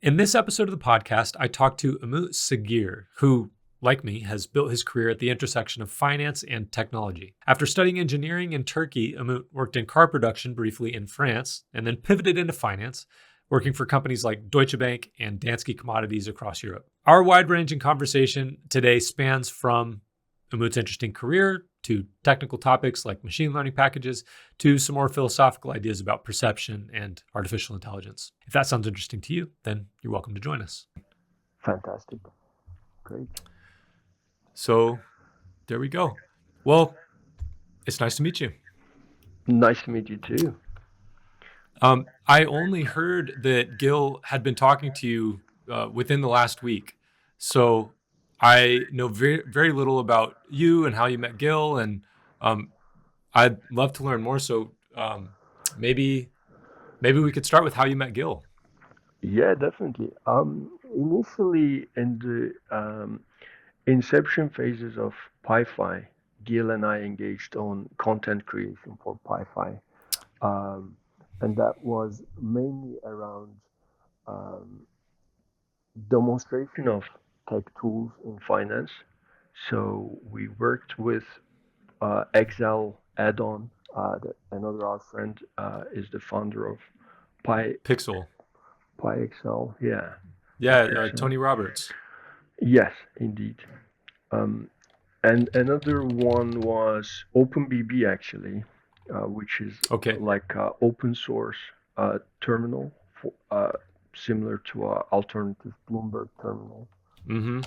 In this episode of the podcast, I talked to Umut Sagir, who, like me, has built his career at the intersection of finance and technology. After studying engineering in Turkey, Umut worked in car production briefly in France, and then pivoted into finance, working for companies like Deutsche Bank and Danske Commodities across Europe. Our wide-ranging conversation today spans from Umut's interesting career to technical topics like machine learning packages to some more philosophical ideas about perception and artificial intelligence. If that sounds interesting to you, then you're welcome to join us. Fantastic. Great. So there we go. Well, it's nice to meet you. Nice to meet you too. I only heard that Gil had been talking to you within the last week. So I know very, very little about you and how you met Gil, and I'd love to learn more. So maybe we could start with how you met Gil. Yeah, definitely. Initially in the inception phases of PyFi, Gil and I engaged on content creation for PyFi. And that was mainly around demonstration of tech tools in finance. So we worked with Excel add-on. Another our friend is the founder of Pixel. PyXL. Yeah. Yeah, Tony Roberts. Yes, indeed. And another one was OpenBB actually, which is like open source terminal for, similar to our alternative Bloomberg terminal. Mm-hmm.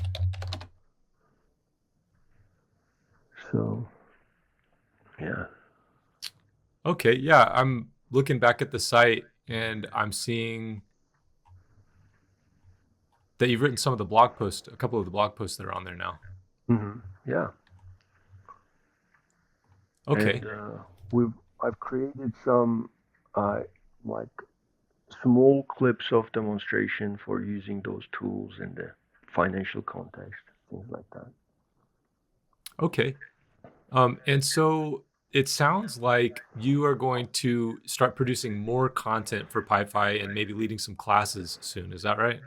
So, yeah. Okay, yeah, I'm looking back at the site and I'm seeing that you've written some of the blog posts, a couple of the blog posts that are on there now. Mm-hmm. Yeah. Okay. And I've created some like small clips of demonstration for using those tools in the financial context, things like that. Okay. And so it sounds like you are going to start producing more content for PyFi and maybe leading some classes soon. Is that right?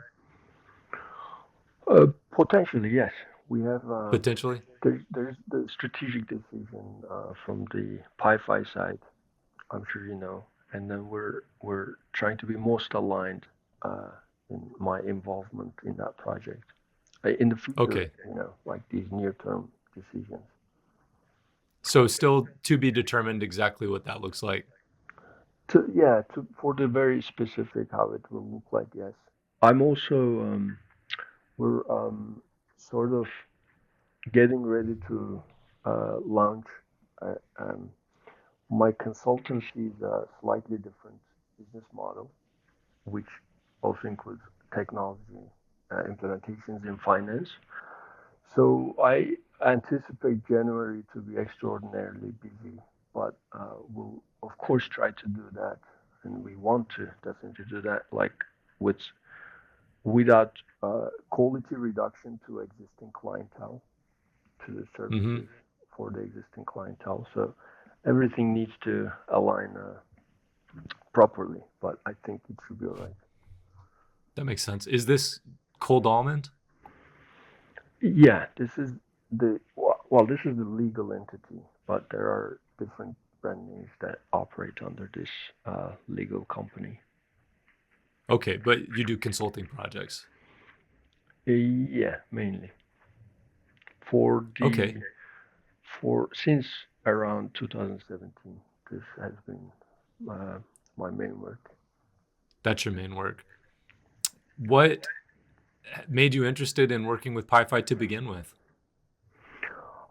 Potentially, yes. We have Potentially. There's the strategic decision from the PyFi side. I'm sure you know, and then we're trying to be most aligned in my involvement in that project in the future. Okay. Like these near-term decisions. So still to be determined exactly what that looks like. For the very specific how it will look like. Yes, I'm also we're sort of getting ready to launch. My consultancy is a slightly different business model, which also includes technology implementations in finance. So I anticipate January to be extraordinarily busy, but we'll of course try to do that, and we want to definitely do that, like without quality reduction to existing clientele, to the services for the existing clientele. So everything needs to align properly, but I think it should be all right. That makes sense. Is this Cold Almond? Yeah, this is the legal entity, but there are different brand names that operate under this legal company. Okay, but you do consulting projects. Yeah, mainly for since around 2017. This has been my main work. That's your main work. What made you interested in working with PyFi to begin with?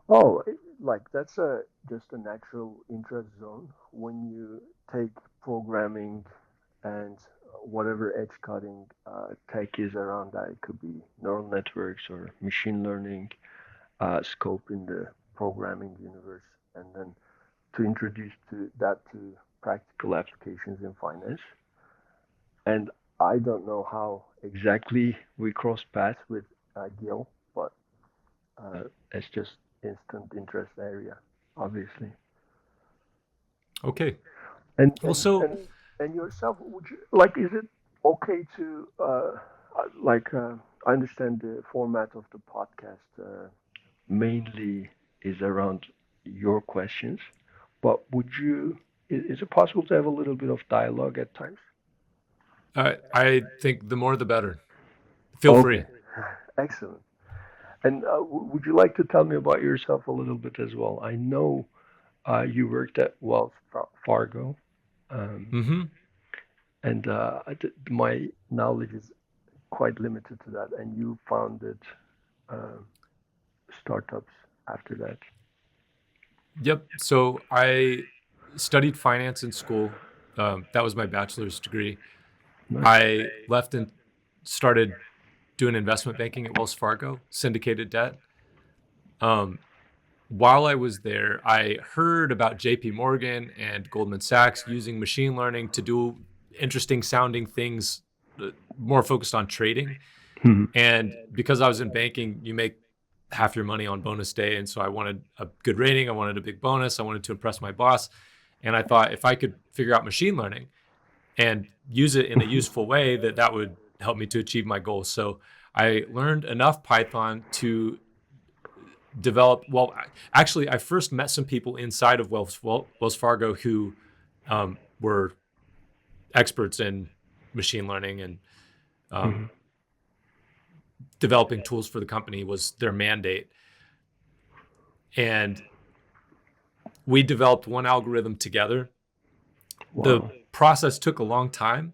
Oh, that's just a natural interest zone when you take programming and whatever edge cutting tech is around that. It could be neural networks or machine learning scope in the programming universe, and then to introduce that to practical applications in finance. And I don't know how exactly we crossed paths with Gil, but it's just instant interest area, obviously. Okay. And yourself, would you is it okay to like I understand the format of the podcast mainly is around your questions, but is it possible to have a little bit of dialogue at times? I think the more the better. Feel free. Okay, excellent. And would you like to tell me about yourself a little bit as well? I know you worked at Wells Fargo, um, Hmm. and my knowledge is quite limited to that. And you founded uh, startups after that. Yep. So I studied finance in school. That was my bachelor's degree. Nice. I left and started doing investment banking at Wells Fargo, syndicated debt. Um, while I was there, I heard about JP Morgan and Goldman Sachs using machine learning to do interesting sounding things, more focused on trading. Mhm. And because I was in banking, you make half your money on bonus day. And so I wanted a good rating. I wanted a big bonus. I wanted to impress my boss. And I thought if I could figure out machine learning and use it in a useful way, that would help me to achieve my goals. So I learned enough Python to develop. Well, actually, I first met some people inside of Wells Fargo who were experts in machine learning, and um, Mhm. developing tools for the company was their mandate. And we developed one algorithm together. The Wow. process took a long time.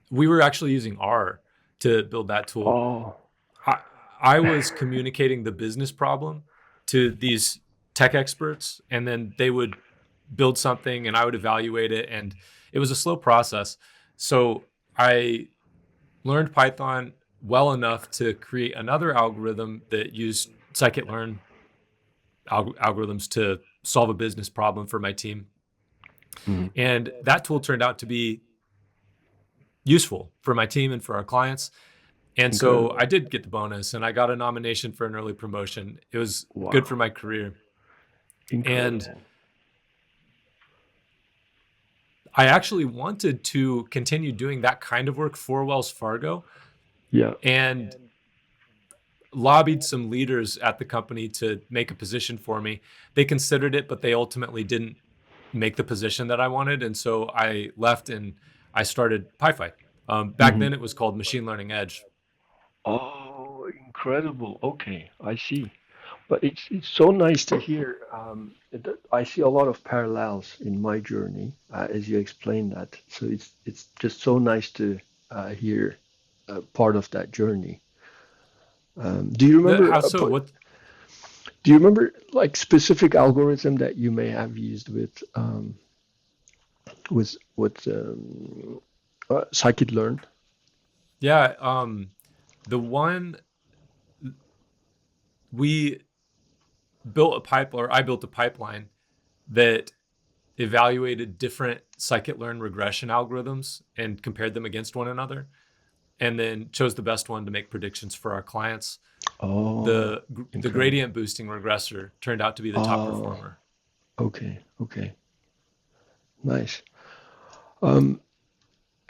We were actually using R to build that tool. Oh. I, I was communicating the business problem to these tech experts, and then they would build something and I would evaluate it. And it was a slow process. So I learned Python well enough to create another algorithm that used scikit-learn algorithms to solve a business problem for my team. Mhm. And that tool turned out to be useful for my team and for our clients. And so Incredible. I did get the bonus and I got a nomination for an early promotion. It was good Wow. for my career. And Incredible. I actually wanted to continue doing that kind of work for Wells Fargo, Yeah. and lobbied some leaders at the company to make a position for me. They considered it, but they ultimately didn't make the position that I wanted. And so I left and I started PyFi. Back Mhm. then it was called Machine Learning Edge. Oh, incredible. Okay, I see. But it's so nice to hear. I see a lot of parallels in my journey as you explain that. So it's just so nice to hear part of that journey. Do you remember? How so? What? Do you remember like specific algorithm that you may have used with scikit-learn? Yeah. The one we built a pipeline, or I built a pipeline that evaluated different scikit-learn regression algorithms and compared them against one another, and then chose the best one to make predictions for our clients. Oh, The incredible. gradient boosting regressor turned out to be the top Oh, performer. okay, okay, nice. Um,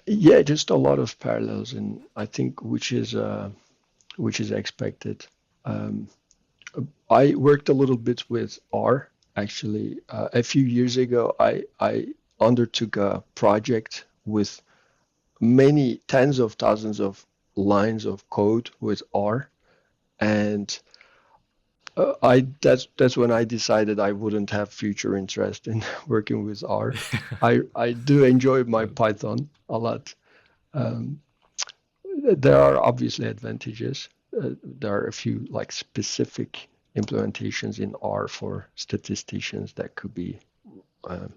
yeah, just a lot of parallels, and I think which is expected. Um, I worked a little bit with R actually. A few years ago, I undertook a project with many tens of thousands of lines of code with R, and I that's when I decided I wouldn't have future interest in working with R. I do enjoy my Python a lot. Um, there are obviously advantages. There are a few like specific implementations in R for statisticians that could be uh,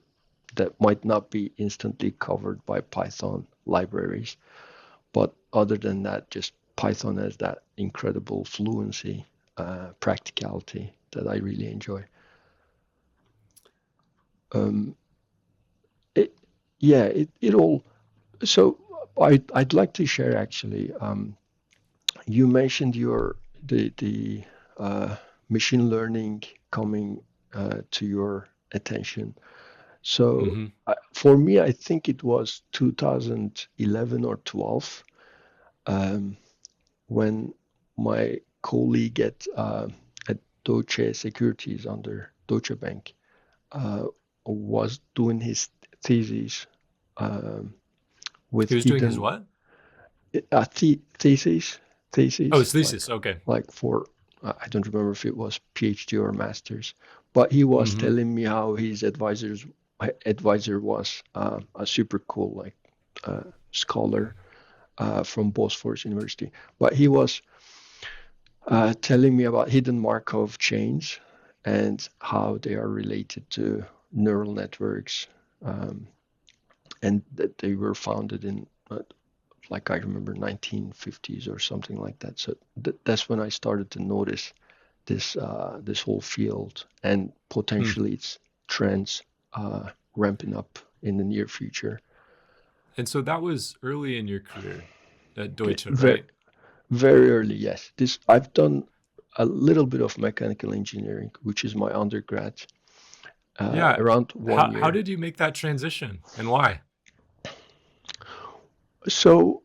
that might not be instantly covered by Python libraries. But other than that, just Python has that incredible fluency, practicality that I really enjoy. Um, it, yeah, it all. So I'd like to share actually. You mentioned the machine learning coming to your attention. So Hmm. for me, I think it was 2011 or 12. when my colleague at Deutsche Securities under Deutsche Bank was doing his thesis with He was doing his hidden what? thesis, Oh, his like thesis. Okay. for I don't remember if it was PhD or master's, but he was Mm-hmm. telling me how his advisor was a super cool scholar from Bosphorus University, but he was telling me about hidden Markov chains and how they are related to neural networks, and that they were founded in like I remember 1950s or something like that. So that's when I started to notice this whole field and Hmm. potentially its trends ramping up in the near future. And so that was early in your career at Deutsche, Very right? very early, yes. This I've done a little bit of mechanical engineering, which is my undergrad, Yeah. around one How year. did you make that transition and why? So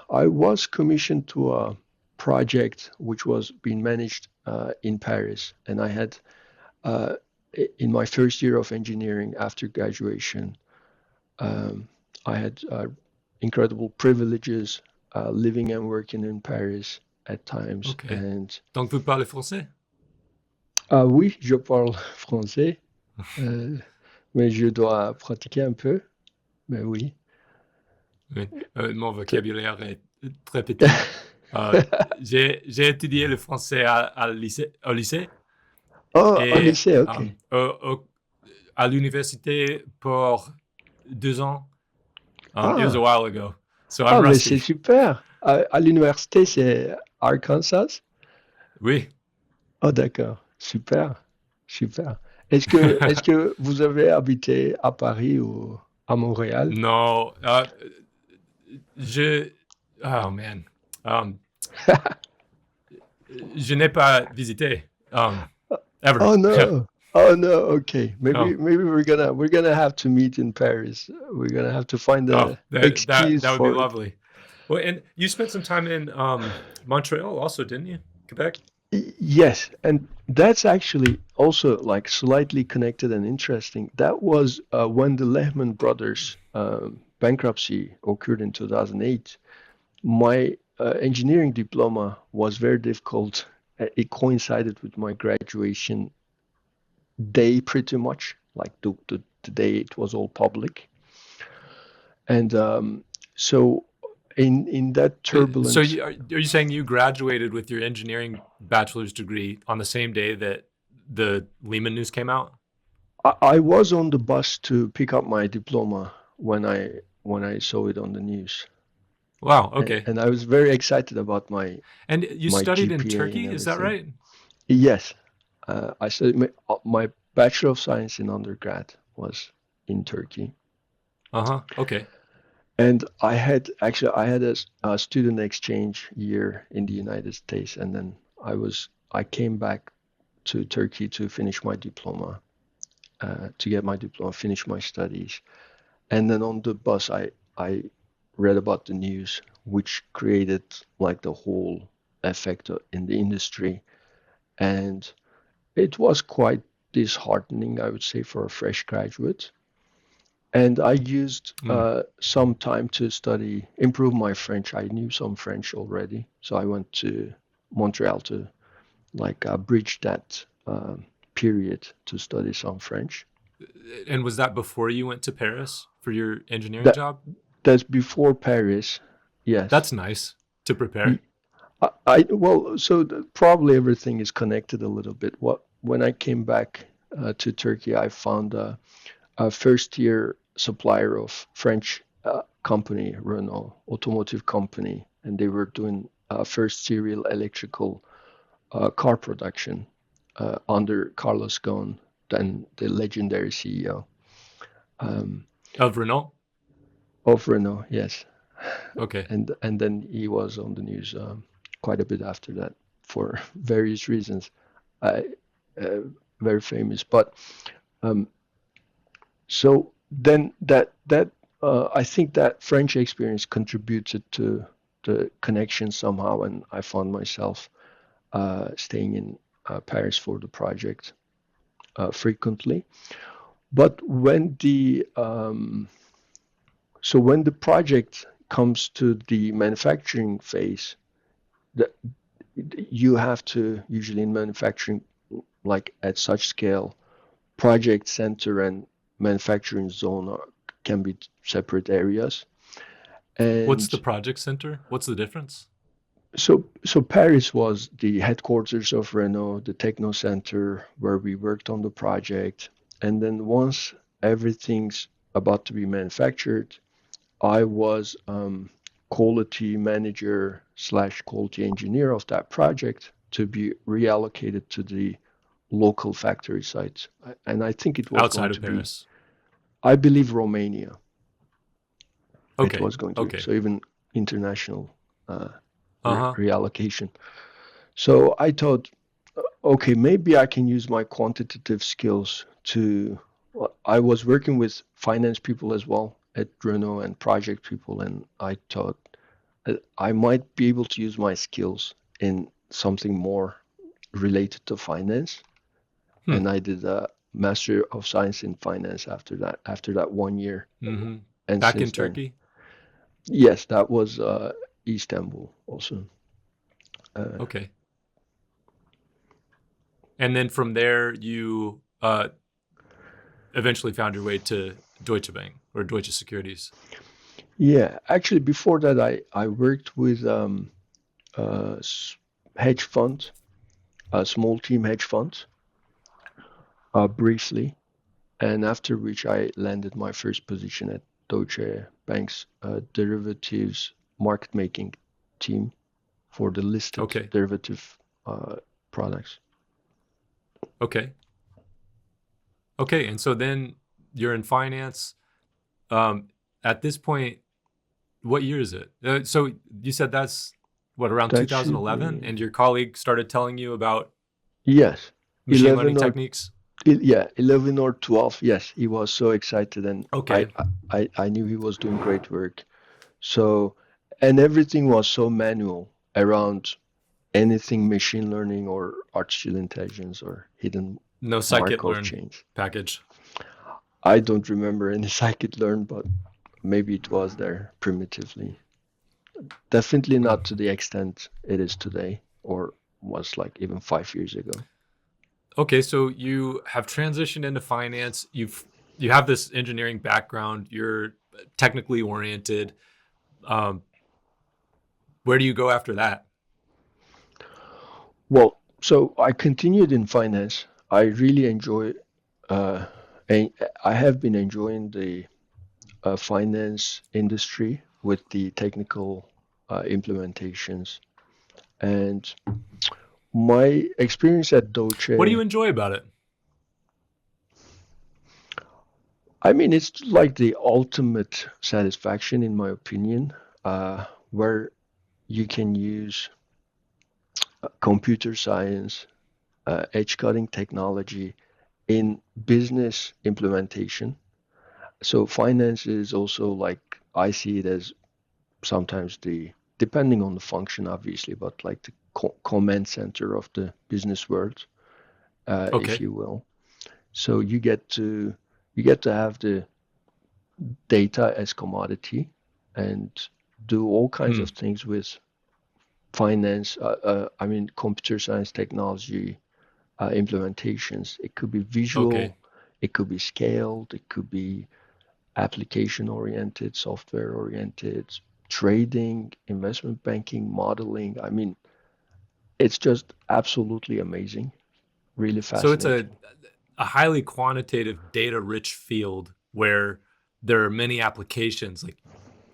I was commissioned to a project which was being managed in Paris, and I had uh, in my first year of engineering after graduation, um, I had incredible privileges living and working in Paris at times. Ok. And Donc vous parlez français? oui, je parle français, euh, mais je dois pratiquer un peu. Mais oui. Oui. Mon vocabulaire est très petit. Euh, j'ai étudié le français au lycée Oh, au et lycée, ok. à l'université pour 2 ans. It was a Ah, while ago, so I'm ah, mais c'est rusty. super. À l'université, c'est Arkansas? Oui. Oh, d'accord. Super, super. Est-ce que vous avez habité à Paris ou à Montréal? Non. Je. Oh man. Um, je n'ai pas visité. Ever. Oh no. Oh no. Okay. Oh. Maybe we're gonna have to meet in Paris. We're gonna have to find Oh, a that excuse would be for it. lovely. Well, and you spent some time in Montreal also, didn't you? Quebec? Yes, and that's actually also like slightly connected and interesting. That was when the Lehman Brothers bankruptcy occurred in 2008. My engineering diploma was very difficult. It coincided with my graduation day pretty much, like the day it was all public. And so in that So turbulence, are you saying you graduated with your engineering bachelor's degree on the same day that the Lehman news came out? I was on the bus to pick up my diploma when I saw it on the news. Wow. And, Okay. and I was very excited about my And you my studied in GPA and Turkey, is that everything. right? Yes, I studied my Bachelor of Science in undergrad was in Turkey. Uh-huh. Okay. And I had a student exchange year in the United States, and then I came back to Turkey to finish my diploma, to get my diploma, finish my studies, and then on the bus I read about the news, which created like the whole effect in the industry, and it was quite disheartening, I would say, for a fresh graduate. And I used Mm. some time to improve my French. I knew some French already, so I went to Montreal to like bridge that period to study some French. And was that before you went to Paris for your engineering That job? that's before Paris, yes. That's nice to prepare. Well, so probably everything is connected a little bit. When I came back to Turkey, I found a first year supplier of French company, Renault automotive company, and they were doing first serial electrical car production under Carlos Ghosn, then the legendary CEO Of Renault? of Renault. Yes, Okay. and then he was on the news quite a bit after that for various reasons. I, uh, Very famous, but um, so then that I think that French experience contributed to the connection somehow, and I found myself staying in Paris for the project frequently. But when the when the project comes to the manufacturing phase, the, you have to usually in manufacturing, like at such scale, project center and manufacturing zone can be separate areas. What's the And project center? What's the difference? so Paris was the headquarters of Renault, the techno center where we worked on the project. And then once everything's about to be manufactured, I was quality manager slash quality engineer of that project to be reallocated to the local factory sites. And I think it was going Outside of to be, Paris. I believe, Romania. It Okay. was going to be, Okay. so even international Uh-huh. reallocation. So I thought, okay, maybe I can use my quantitative skills to. I was working with finance people as well at Renault and project people, and I thought I might be able to use my skills in something more related to finance. And I did a Master of Science in Finance after that 1 year. Mm-hmm. And Back in since then, Turkey? yes, that was Istanbul also. Okay. And then from there, you eventually found your way to Deutsche Bank or Deutsche Securities. Yeah, actually, before that, I worked with a hedge fund, a small team hedge fund, briefly, and after which I landed my first position at Deutsche Bank's derivatives market making team for the listed Okay. derivative products. Okay. Okay. And so then you're in finance. At this point, what year is it? So you said that's what, around That should 2011, be, and your colleague started telling you about yes, machine learning 11 or techniques? yeah, 11 or 12. Yes, he was so excited, and Okay. I knew he was doing great work. So, and everything was so manual around anything machine learning or artificial intelligence or hidden No Markov scikit-learn chains. package. I don't remember any scikit-learn, but maybe it was there primitively. Definitely Hmm. not to the extent it is today or was like even 5 years ago. Okay, so you have transitioned into finance. You have this engineering background. You're technically oriented. Um, where do you go after that? Well, so I continued in finance. I really enjoy, uh, and I have been enjoying the finance industry with the technical implementations. And my experience at What do Deutsche, you enjoy about it? I mean, it's like the ultimate satisfaction, in my opinion, where you can use computer science, edge cutting technology in business implementation. So finance is also like, I see it as sometimes the, depending on the function, obviously, but like the command center of the business world, if Okay. you will. So you get to have the data as commodity and do all kinds Hmm. of things with finance. I mean, computer science technology implementations. It could be Okay. visual, it could be scaled, it could be application oriented, software oriented, trading, investment banking, modeling. I mean, it's just absolutely amazing, really So it's a fascinating. highly quantitative, data-rich field where there are many applications, like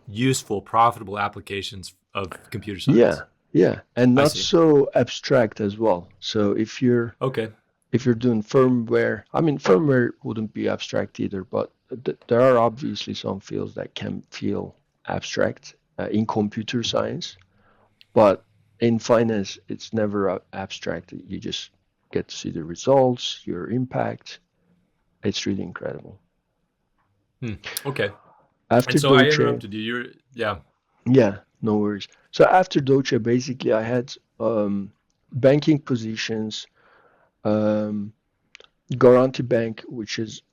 useful, profitable applications of computer Yeah, science. yeah, and I not see. so abstract as well. So Okay. if you're doing firmware, I mean, firmware wouldn't be abstract either, but there are obviously some fields that can feel abstract in computer science, but in finance, it's never abstract. You just get to see the results, your impact. It's really incredible. Hmm. Okay. And After so I Deutsche, interrupted you. You're, yeah. yeah. No worries. So after Deutsche, basically, I had banking positions, um, Garanti Bank, which is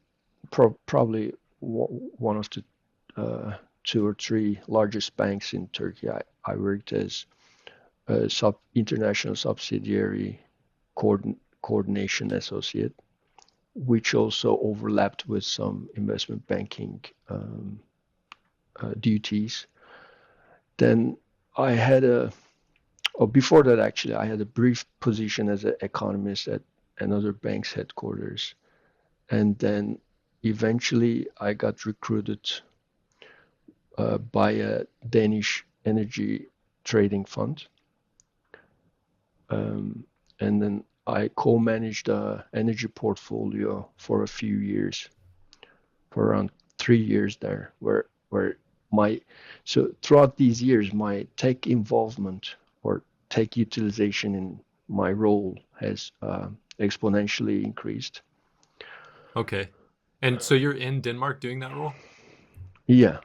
probably one of the two or three largest banks in Turkey. I worked as a international subsidiary coordination associate, which also overlapped with some investment banking duties. Then I had before that actually, I had a brief position as an economist at another bank's headquarters. And then eventually I got recruited by a Danish energy trading fund. And then I co-managed a energy portfolio for a few years, for around 3 years there, where so throughout these years, my tech involvement or tech utilization in my role has exponentially increased. Okay. And so you're in Denmark doing that role? Yeah.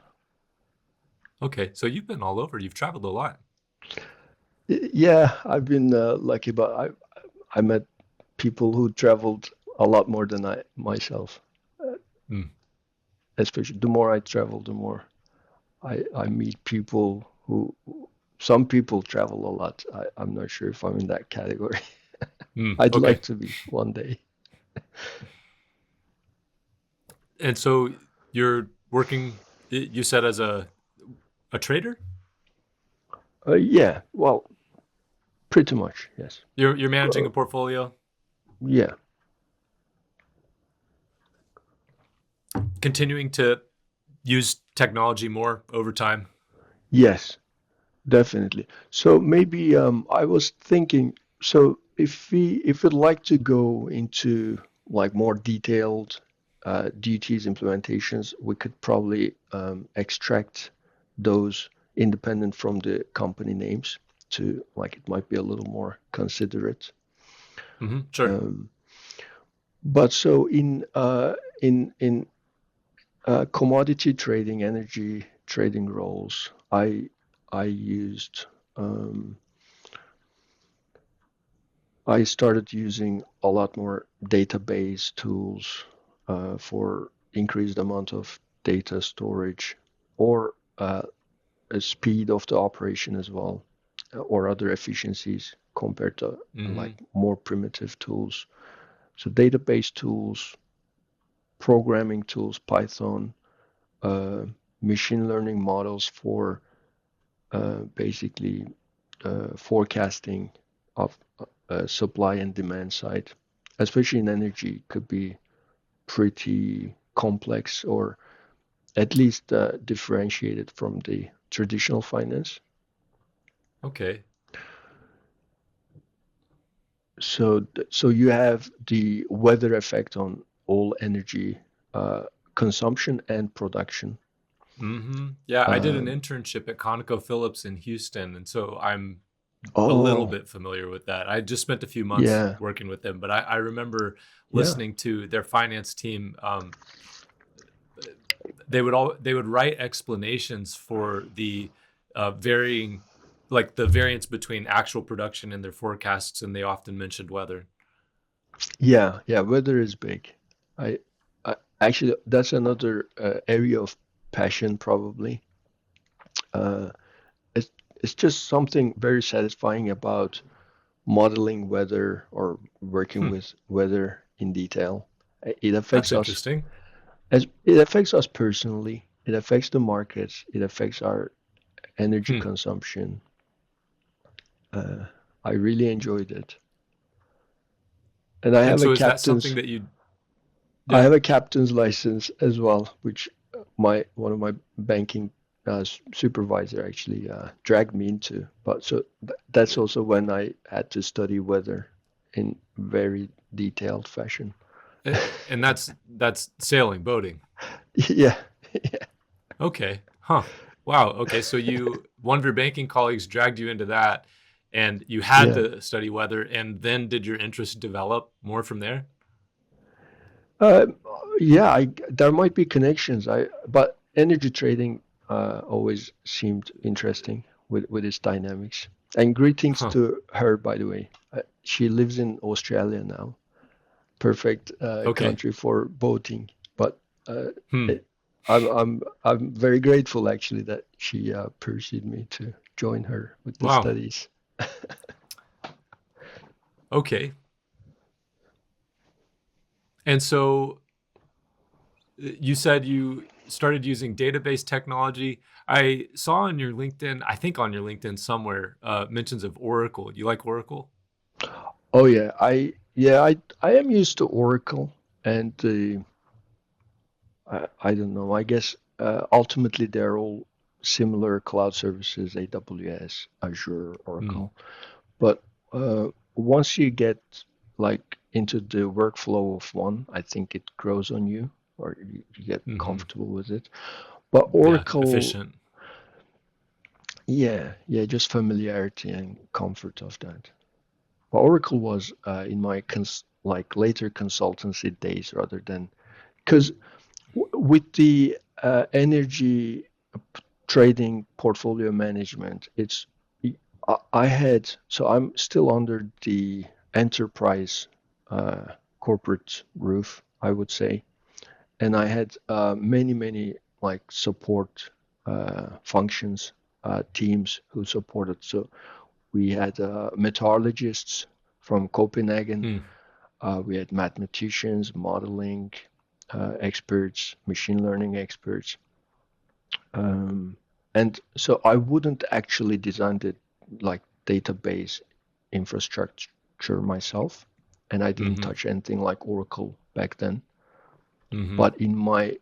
Okay. So you've been all over. You've traveled a lot. Yeah, I've been lucky, but I met people who traveled a lot more than I myself. Mm. Especially the more I travel, the more I meet people who some people travel a lot. I'm not sure if I'm in that category. Mm. I'd Okay. like to be one day. And so you're working, you said, as a trader? Yeah, well, pretty much, yes. You're managing Uh, a portfolio, yeah, continuing to use technology more over time. yes, definitely. So maybe I was thinking, so if we'd like to go into like more detailed duties implementations, we could probably extract those independent from the company names to like it might be a little more considerate. Sure. Um, but so in commodity trading, energy trading roles, I used I started using a lot more database tools for increased amount of data storage or a speed of the operation as well, or other efficiencies compared to like Hmm. more primitive tools. So database tools, programming tools, Python, uh, machine learning models for basically forecasting of supply and demand side, especially in energy, could be pretty complex or at least differentiated from the traditional finance. Okay. So you have the weather effect on all energy consumption and production. Yeah, I did an Um, internship at ConocoPhillips in Houston, and so I'm a little oh, bit familiar with that. I just spent a few months yeah, working with them, but I remember yeah, listening to their finance team. They would write explanations for the varying, like the variance between actual production and their forecasts, and they often mentioned weather. yeah, yeah. Weather is big. I, I actually that's another area of passion probably. Uh, it's it's just something very satisfying about modeling weather or working Hmm, with weather in detail. It that's affects us interesting. as it affects us personally. It affects the markets. It affects our energy Hmm. consumption. Uh, I really enjoyed it, and And so, is that something that you? I Yeah. have a captain's license as well, which my one of my banking supervisor actually dragged me into. But so that's also when I had to study weather in very detailed fashion. And that's sailing, boating. Yeah, yeah, Okay. Huh. Wow. Okay. So you one of your banking colleagues dragged you into that and you had yeah. to study weather and then did your interest develop more from there? Uh, yeah, there might be connections. But energy trading always seemed interesting, with its dynamics. And greetings Huh. to her, by the way. She lives in Australia now. Perfect Okay. country for boating. But uh, Hmm. it, I'm very grateful actually that she pursued me to join her with the Wow. studies. Okay. And so you said you started using database technology. I saw on your LinkedIn, I think on your LinkedIn somewhere, mentions of Oracle. You like Oracle? Oh yeah, I am used to Oracle, and I don't know. I guess ultimately they're all similar cloud services: AWS, Azure, Mm, Oracle. But once you get like into the workflow of one, I think it grows on you, or you get hmm. comfortable with it. But Yeah, Oracle, efficient. yeah, just familiarity and comfort of that. But Oracle was in my like later consultancy days rather than because with the energy trading portfolio management, I had, so I'm still under the enterprise uh, corporate roof, I would say, and I had many like support functions, teams who supported. So we had metallurgists from Copenhagen. Hmm. We had mathematicians, modeling experts, machine learning experts. Um, and so I wouldn't actually design the like database infrastructure myself, and I didn't Hmm. touch anything like Oracle back then. Hmm. But in my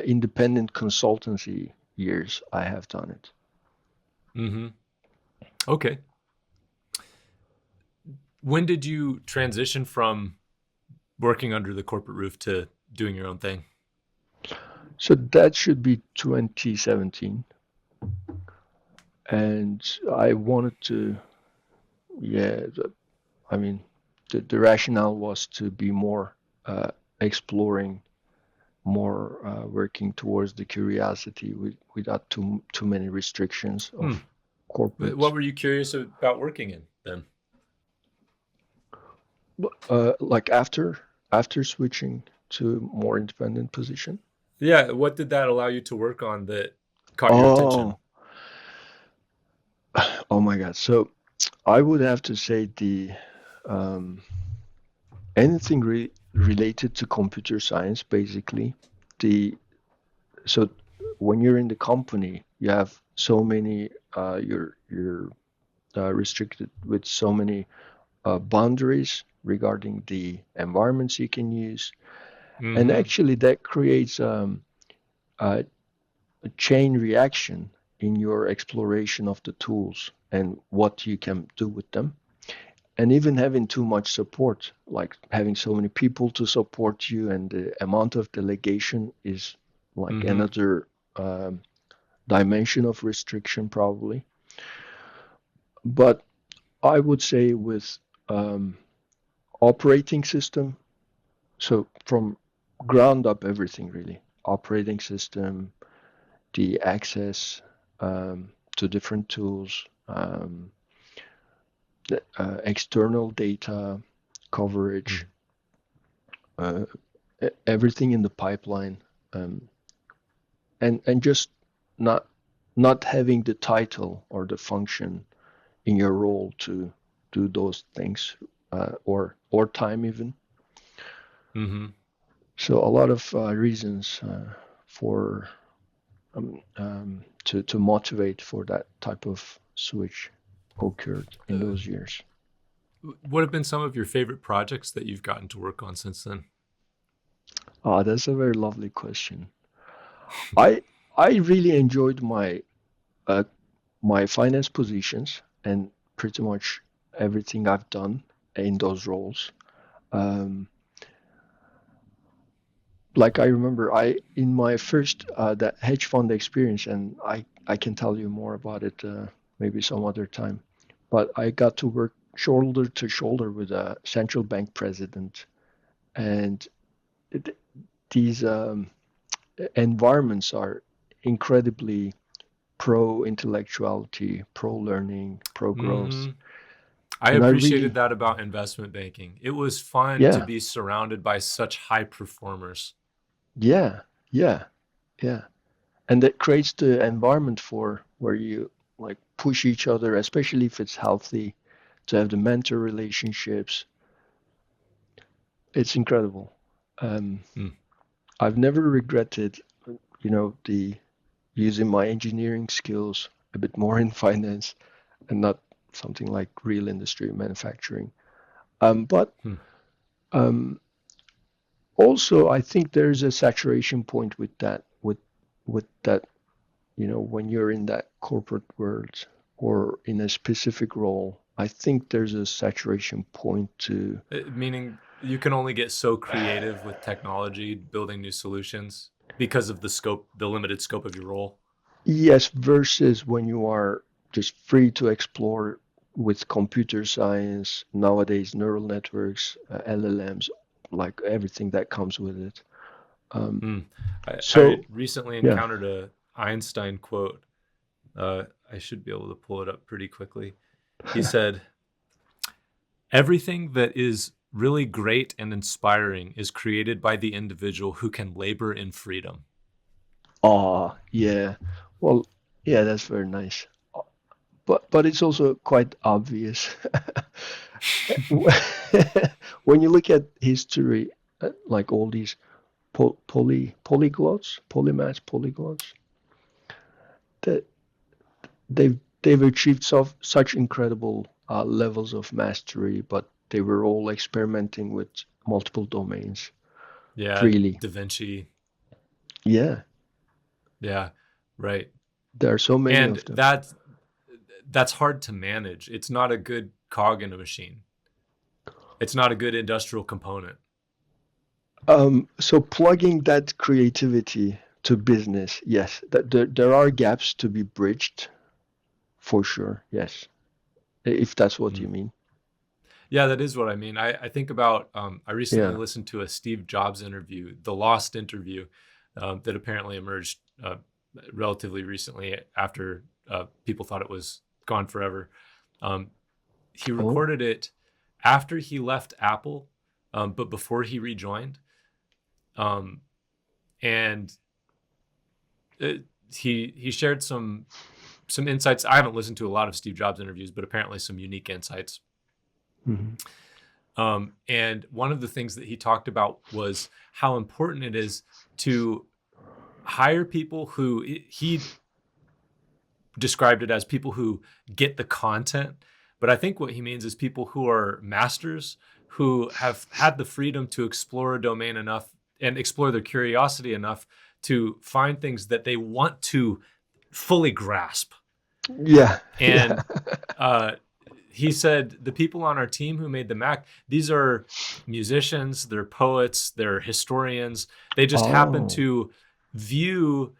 independent consultancy years, I have done it. Hmm. Okay. When did you transition from working under the corporate roof to doing your own thing? So that should be 2017. And I wanted to, yeah, I mean, the rationale was to be more exploring, more working towards the curiosity without too many restrictions Hmm. of corporate. What were you curious about working in then? Like after switching to more independent position. Yeah, what did that allow you to work on that caught your attention? Oh, oh my God. So I would have to say the um, anything related to computer science, basically. The so when you're in the company, you have so many you're restricted with so many boundaries regarding the environments you can use, and Hmm. actually that creates a, a chain reaction in your exploration of the tools and what you can do with them. And even having too much support, like having so many people to support you, and the amount of delegation is like Hmm. another dimension of restriction, probably. But I would say with um, operating system, so from ground up, everything really, operating system, the access to different tools, the external data coverage, uh, everything in the pipeline, um, and just not not having the title or the function in your role to do those things, or time even. Hmm. So a lot of reasons for to motivate for that type of switch occurred in those years. What have been some of your favorite projects that you've gotten to work on since then? Ah, that's a very lovely question. I I really enjoyed uh, my finance positions and pretty much everything I've done in those roles. Um, like I remember, I in my first that hedge fund experience, and I can tell you more about it maybe some other time. But I got to work shoulder to shoulder with a central bank president, and these environments are incredibly pro intellectuality, pro learning, pro growth. Hmm. I And I appreciated really, that about investment banking. It was fun to yeah, be surrounded by such high performers. yeah, yeah, yeah. And that creates the environment for where you like push each other, especially if it's healthy, to have the mentor relationships. It's incredible. Um, Mm. I've never regretted, the using my engineering skills a bit more in finance and not something like real industry manufacturing. But Hmm. um, also, I think there's a saturation point with that, with that, when you're in that corporate world or in a specific role. I think there's a saturation point to, Meaning you can only get so creative with technology, building new solutions because of the scope, the limited scope of your role. yes, versus when you are just free to explore with computer science, nowadays neural networks, LLMs, like everything that comes with it. Um, Hmm. I so recently yeah. encountered a Einstein quote. I should be able to pull it up pretty quickly. He said, "Everything that is really great and inspiring is created by the individual who can labor in freedom." Ah, yeah. Well, yeah, that's very nice. But it's also quite obvious. When you look at history, like all these polyglots, that they've achieved such incredible levels of mastery, but they were all experimenting with multiple domains Yeah, freely. Da Vinci. Yeah, Yeah, right. there are so many And of them. that's hard to manage. It's not a good cog in a machine. It's not a good industrial component. So plugging that creativity to business, yes, that there are gaps to be bridged for sure. Yes, if that's what Mm. you mean. Yeah, that is what I mean. I think about, I recently Yeah. listened to a Steve Jobs interview, the Lost interview, that apparently emerged relatively recently after people thought it was gone forever. Um, he Oh. recorded it after he left Apple, but before he rejoined. Um, and it, he shared some insights. I haven't listened to a lot of Steve Jobs interviews, but apparently some unique insights. Mhm. And one of the things that he talked about was how important it is to hire people who he described it as people who get the content. But I think what he means is people who are masters, who have had the freedom to explore a domain enough and explore their curiosity enough to find things that they want to fully grasp. Yeah. Yeah. And uh, he said the people on our team who made the Mac, these are musicians, they're poets, they're historians. They just happen Oh. to view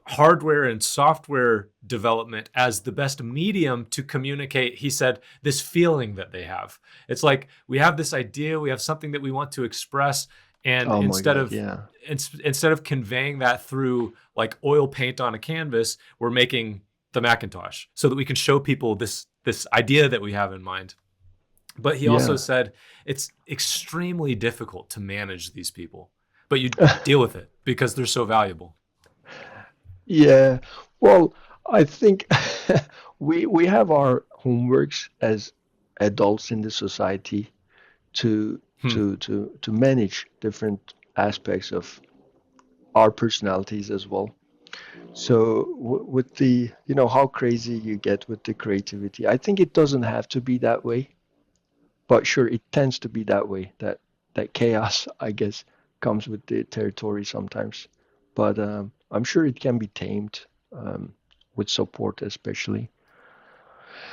hardware and software development as the best medium to communicate, he said, this feeling that they have. It's like we have this idea, we have something that we want to express, and Oh my God. Yeah. instead of conveying that through like oil paint on a canvas, we're making the Macintosh so that we can show people this idea that we have in mind. But he also Yeah. said it's extremely difficult to manage these people, but you deal with it because they're so valuable. Yeah. Well, I think we have our homeworks as adults in the society to Hmm. to manage different aspects of our personalities as well. So with the, how crazy you get with the creativity, I think it doesn't have to be that way, but sure, it tends to be that way. That chaos, I guess, comes with the territory sometimes. But I'm sure it can be tamed with support, especially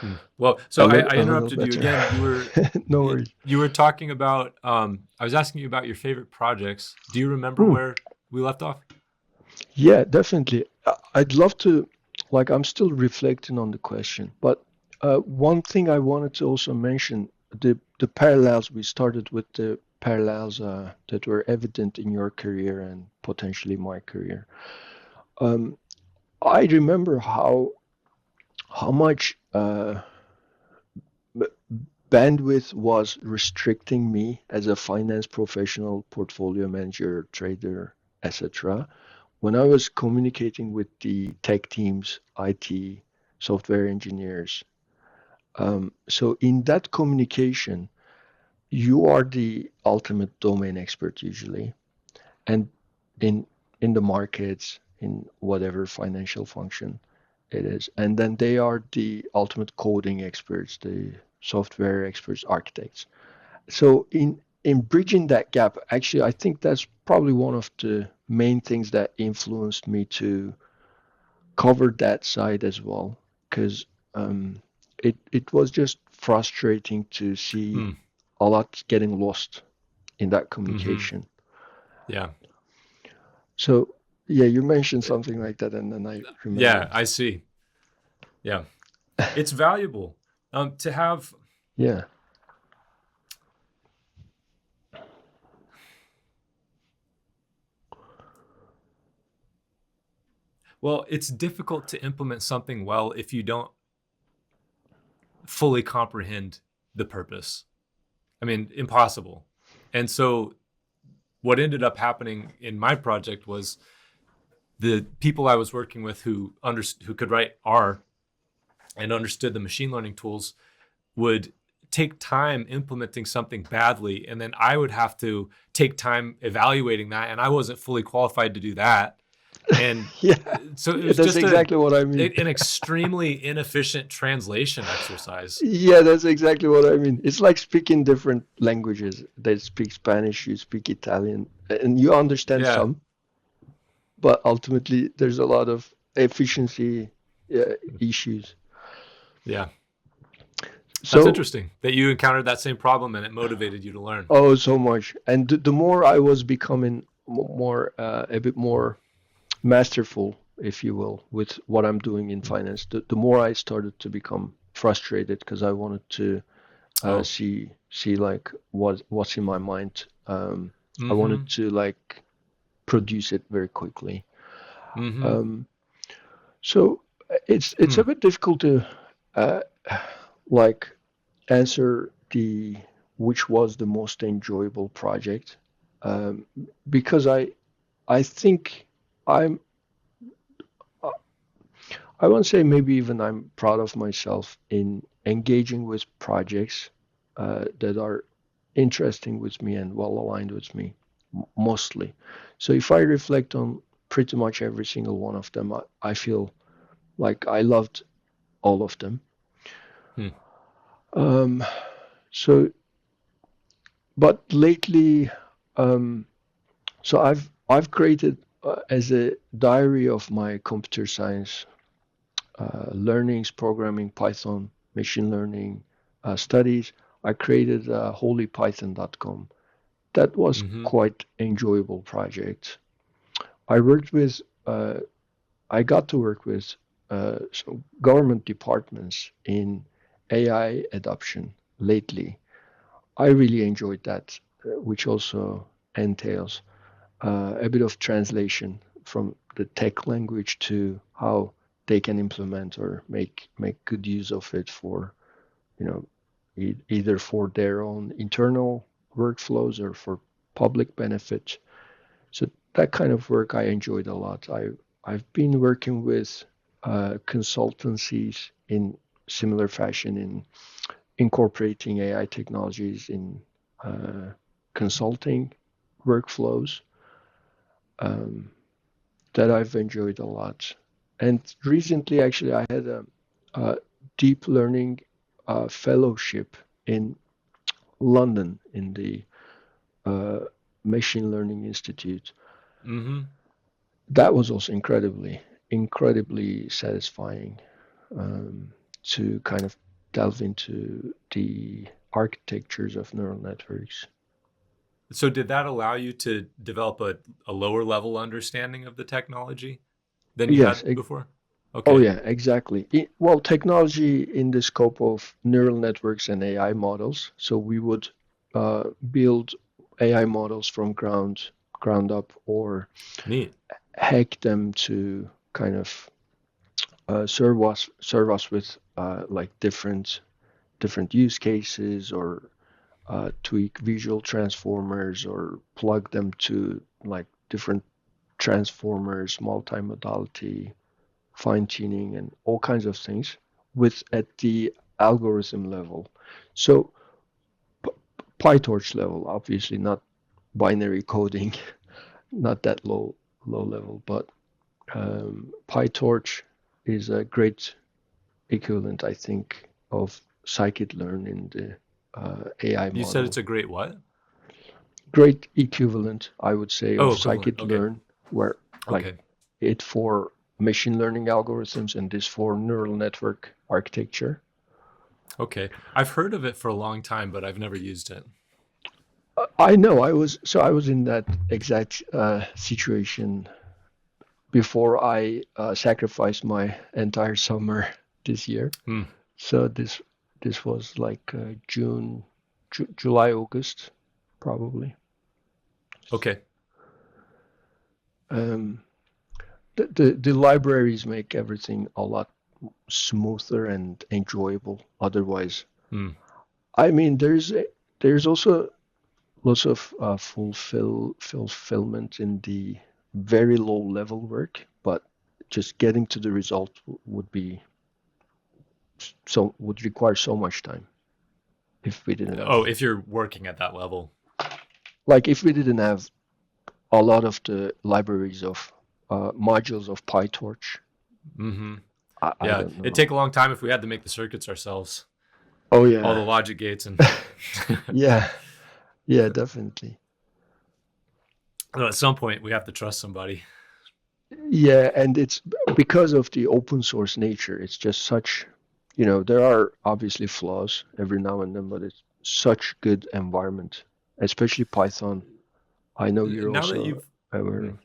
Hmm. Well, so I a little interrupted you better. again. No worries. You were talking about. I was asking you about your favorite projects. Do you remember Hmm. where we left off? Yeah, definitely. I'd love to, like, I'm still reflecting on the question, but one thing I wanted to also mention, the parallels we started with, the parallels that were evident in your career and potentially my career. Um, I remember how much bandwidth was restricting me as a finance professional, portfolio manager, trader, etc. When I was communicating with the tech teams, IT, software engineers. So in that communication, you are the ultimate domain expert usually, and in in the markets, in whatever financial function it is, and then they are the ultimate coding experts, the software experts, architects. So in bridging that gap, actually, I think that's probably one of the main things that influenced me to cover that side as well, because it was just frustrating to see Hmm. a lot getting lost in that Mm-hmm. communication. Yeah. So yeah, you mentioned something like that, and then I Yeah, remembered. I see. Yeah. It's valuable to have. Yeah, Well, it's difficult to implement something well if you don't fully comprehend the purpose. I mean, impossible. And so what ended up happening in my project was the people I was working with who could write R and understood the machine learning tools would take time implementing something badly, and then I would have to take time evaluating that, and I wasn't fully qualified to do that. And yeah, so it yeah. was That's just exactly what I mean. an extremely inefficient translation exercise. Yeah, that's exactly what I mean. It's like speaking different languages. They speak Spanish, you speak Italian, and you understand Yeah. some, but ultimately there's a lot of efficiency issues. Yeah. That's So, interesting that you encountered that same problem and it motivated you to learn. oh, so much. And the more I was becoming more, a bit more masterful, if you will, with what I'm doing in finance, the more I started to become frustrated because I wanted to Oh. see like what's in my mind. I Mm-hmm. wanted to like produce it very quickly. Mm-hmm. Um, so it's Hmm. a bit difficult to uh, like answer the which was the most enjoyable project, um, because I think I'm I won't say maybe even I'm proud of myself in engaging with projects that are interesting with me and well aligned with me, mostly. So if I reflect on pretty much every single one of them, I feel like I loved all of them. Hmm. Um, so, but lately, um, so I've created as a diary of my computer science learnings, programming, Python, machine learning studies. I created holypython.com. That was Mm-hmm. quite enjoyable project. I worked with, I got to work with some government departments in AI adoption lately. I really enjoyed that, which also entails a bit of translation from the tech language to how they can implement or make good use of it for, you know, either for their own internal workflows or for public benefit. So that kind of work I enjoyed a lot. I've been working with consultancies in similar fashion in incorporating AI technologies in consulting workflows, um, that I've enjoyed a lot. And recently, actually, I had a deep learning fellowship in London in the uh, Machine Learning Institute. Mm-hmm. That was also incredibly satisfying, to kind of delve into the architectures of neural networks. So did that allow you to develop a lower level understanding of the technology than you Yes. had before? Oh, Okay. yeah, exactly. Well, technology in the scope of neural networks and AI models. So we would build AI models from ground up or Neat. hack them to kind of. serve us with like different use cases, or tweak visual transformers, or plug them to like different transformers, multimodality, fine tuning, and all kinds of things with at the algorithm level. So PyTorch level, obviously not binary coding, not that low level, but PyTorch is a great equivalent, I think, of scikit-learn in the AI You said model. it's a great what? Great equivalent, I would say, of Oh, equivalent. Okay. scikit-learn, where like Okay. it for machine learning algorithms and this for neural network architecture. Okay. I've heard of it for a long time, but I've never used it. I know I was in that exact situation before I sacrificed my entire summer this year. Hmm. So this was like June, July, August, probably. Okay. Um, the libraries make everything a lot smoother and enjoyable. Otherwise, Hmm. I mean, there's also lots of fulfillment in the very low level work, but just getting to the result would require so much time if we didn't have Oh, if you're working at that level. if we didn't have a lot of the libraries of modules of PyTorch. Mm-hmm. I Yeah. don't It'd know. take a long time if we had to make the circuits ourselves. Oh All the yeah, logic gates and yeah, yeah, definitely. at some point we have to trust somebody. Yeah, and it's because of the open source nature. It's just such, there are obviously flaws every now and then, but it's such good environment, especially Python. I know you're Now that also you've aware hmm, of.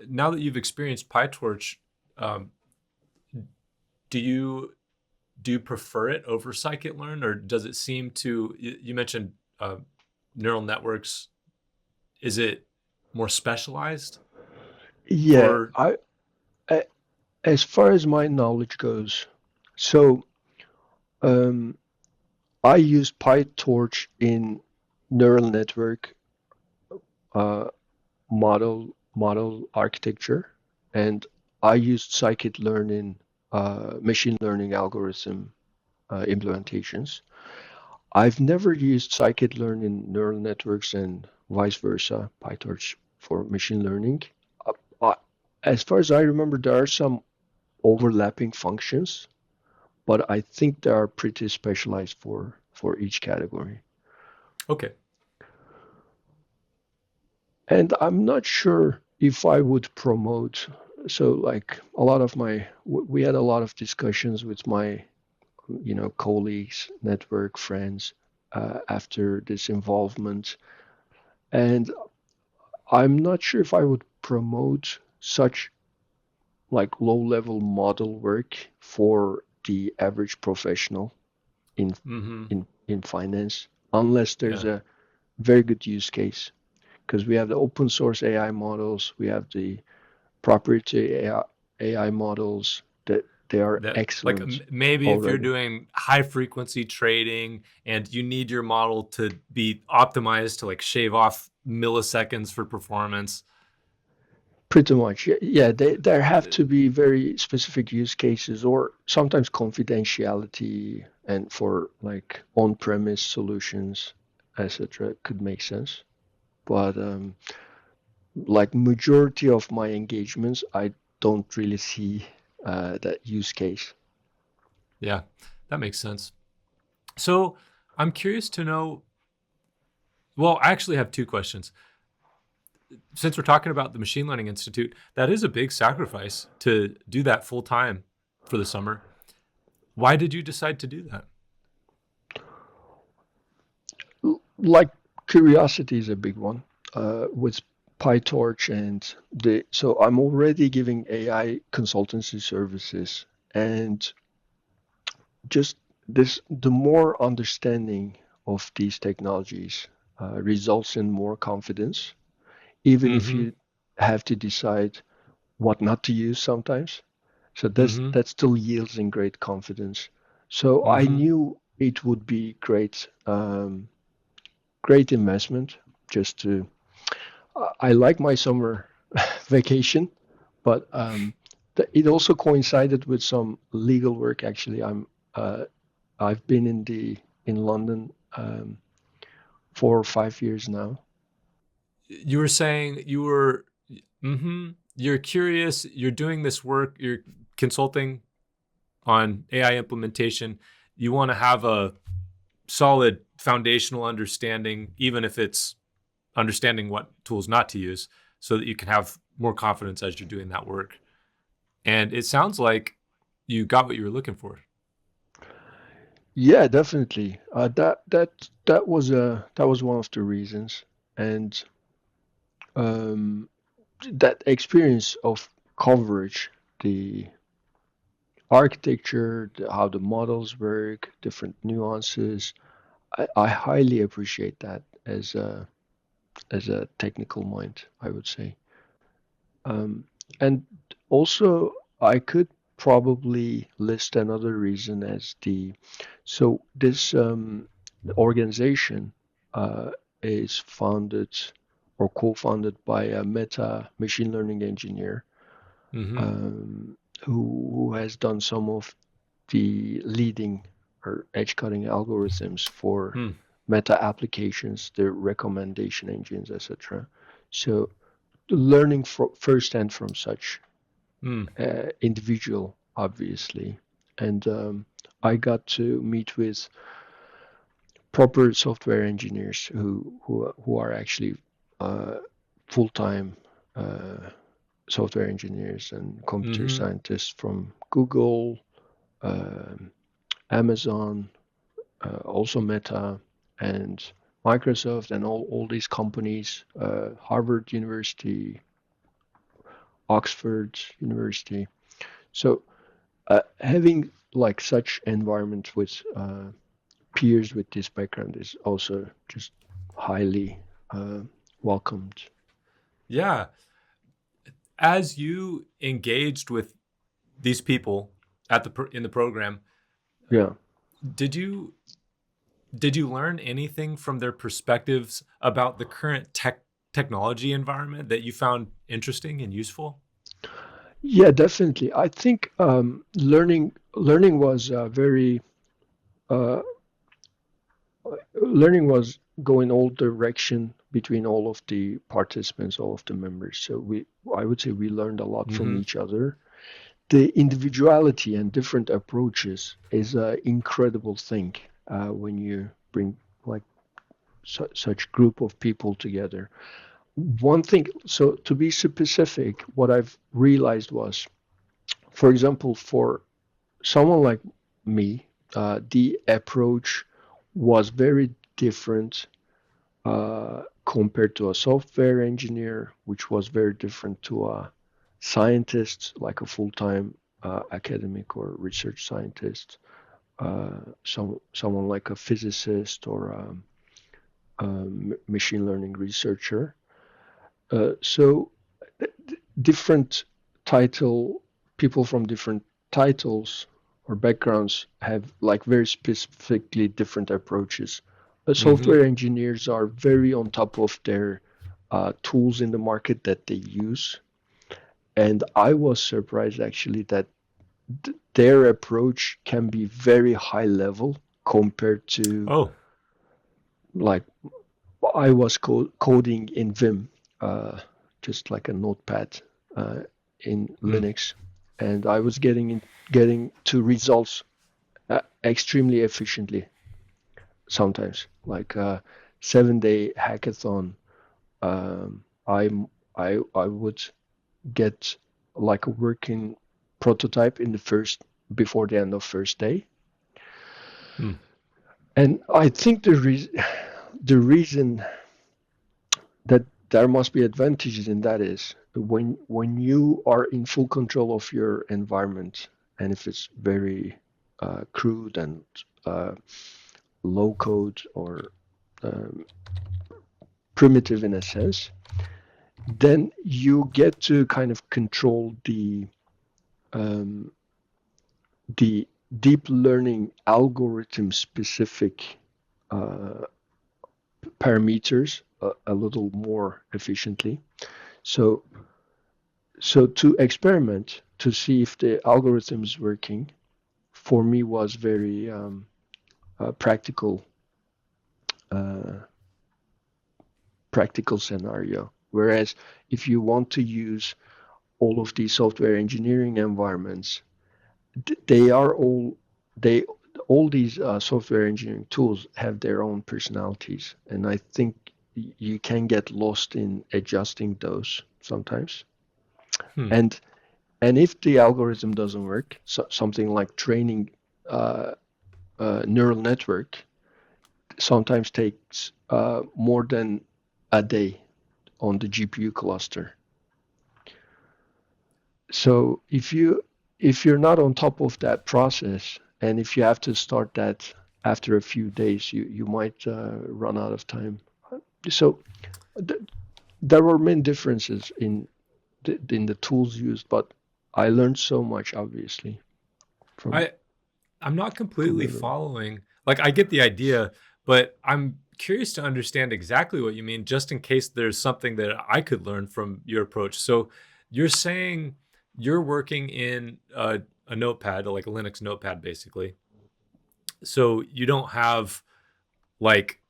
now that you've experienced PyTorch, um, do you prefer it over scikit-learn, or does it seem to? You mentioned neural networks. Is it more specialized Yeah, for? a- as far as my knowledge goes, so um, I use PyTorch in neural network uh, model architecture, and I used scikit-learn in machine learning algorithm implementations. I've never used scikit-learn in neural networks and vice versa, PyTorch for machine learning. Uh, uh, as far as I remember, there are some overlapping functions, but I think they are pretty specialized for each category. Okay. And I'm not sure if I would promote. So, like a lot of we had a lot of discussions with my, colleagues, network friends after this involvement, and I'm not sure if I would promote such like low-level model work for the average professional in Mm-hmm. in finance, unless there's Yeah. a very good use case. Because we have the open source AI models, we have the proprietary AI models that they are That like excellent maybe if you're already. doing high frequency trading and you need your model to be optimized to like shave off milliseconds for performance. Pretty much. Yeah, there have to be very specific use cases or sometimes confidentiality and for like on-premise solutions, etc. could make sense. But like majority of my engagements, I don't really see that use case. Yeah, that makes sense. So I'm curious to know. Well, I actually have two questions. Since we're talking about the Machine Learning Institute, that is a big sacrifice to do that full time for the summer. Why did you decide to do that? Like curiosity is a big one with PyTorch and so I'm already giving AI consultancy services, and just the more understanding of these technologies results in more confidence, even if Mm-hmm. you have to decide what not to use sometimes. So Mm-hmm. that still yields in great confidence. So I Mm-hmm. knew it would be great investment. Just to, I like my summer vacation, but it also coincided with some legal work. Actually, uh, I've been in London 4 or 5 years now. You were saying you were, mm-hmm, you're curious, you're doing this work, you're consulting on AI implementation. You want to have a solid foundational understanding, even if it's understanding what tools not to use, so that you can have more confidence as you're doing that work. And it sounds like you got what you were looking for. Yeah, definitely. That was one of the reasons, and um, that experience of coverage, the architecture, how the models work, different nuances. I highly appreciate that as a technical mind, I would say. Um, and also, I could probably list another reason as so this organization uh, is founded or co-founded by a meta machine learning engineer Mm-hmm. um, who has done some of the leading or edge cutting algorithms for Hmm. meta applications, their recommendation engines, etc. So learning firsthand from such Hmm. individual, obviously, and I got to meet with proper software engineers who are actually uh, full-time uh, software engineers and computer Mm-hmm. scientists from Google, um Amazon, also Meta, and Microsoft, and all these companies, Harvard University, Oxford University. So having like such environment with peers with this background is also just highly uh, welcomed. Yeah. As you engaged with these people at in the program, Yeah. did you learn anything from their perspectives about the current technology environment that you found interesting and useful? Yeah, definitely. I think learning was very uh, learning was going all direction between all of the participants, all of the members. So I would say we learned a lot from Mm-hmm. each other. The individuality and different approaches is an incredible thing when you bring like such group of people together. One thing, so to be specific, what I've realized was, for example, for someone like me, the approach was very different compared to a software engineer, which was very different to a scientist, like a full-time academic or research scientist, someone like a physicist or a machine learning researcher. So different title people from different titles or backgrounds have like very specifically different approaches. Mm-hmm. Software engineers are very on top of their tools in the market that they use, and I was surprised actually that their approach can be very high level compared to Oh. like I was coding in Vim, uh, just like a notepad uh, in Hmm. Linux, and I was getting to results extremely efficiently. Sometimes, like a 7 day hackathon, I would get like a working prototype in the first before the end of first day, Hmm. and I think the reason that there must be advantages in that is when you are in full control of your environment, and if it's very crude and uh, low code or um, primitive in a sense, then you get to kind of control um, the deep learning algorithm specific uh, parameters a little more efficiently. So, so to experiment to see if the algorithm is working for me was very practical uh, practical scenario. Whereas if you want to use all of these software engineering environments, they are they all these software engineering tools have their own personalities, and I think you can get lost in adjusting those sometimes. Hmm. And if the algorithm doesn't work, so something like training uh, neural network sometimes takes more than a day on the GPU cluster. So if you're not on top of that process, and if you have to start that after a few days, you might run out of time. So th there were many differences in the tools used, but I learned so much, obviously, from I I'm not from completely everyone. following. Like, I get the idea, but I'm curious to understand exactly what you mean, just in case there's something that I could learn from your approach. So, you're saying you're working in a notepad, like a Linux notepad, basically. So you don't have like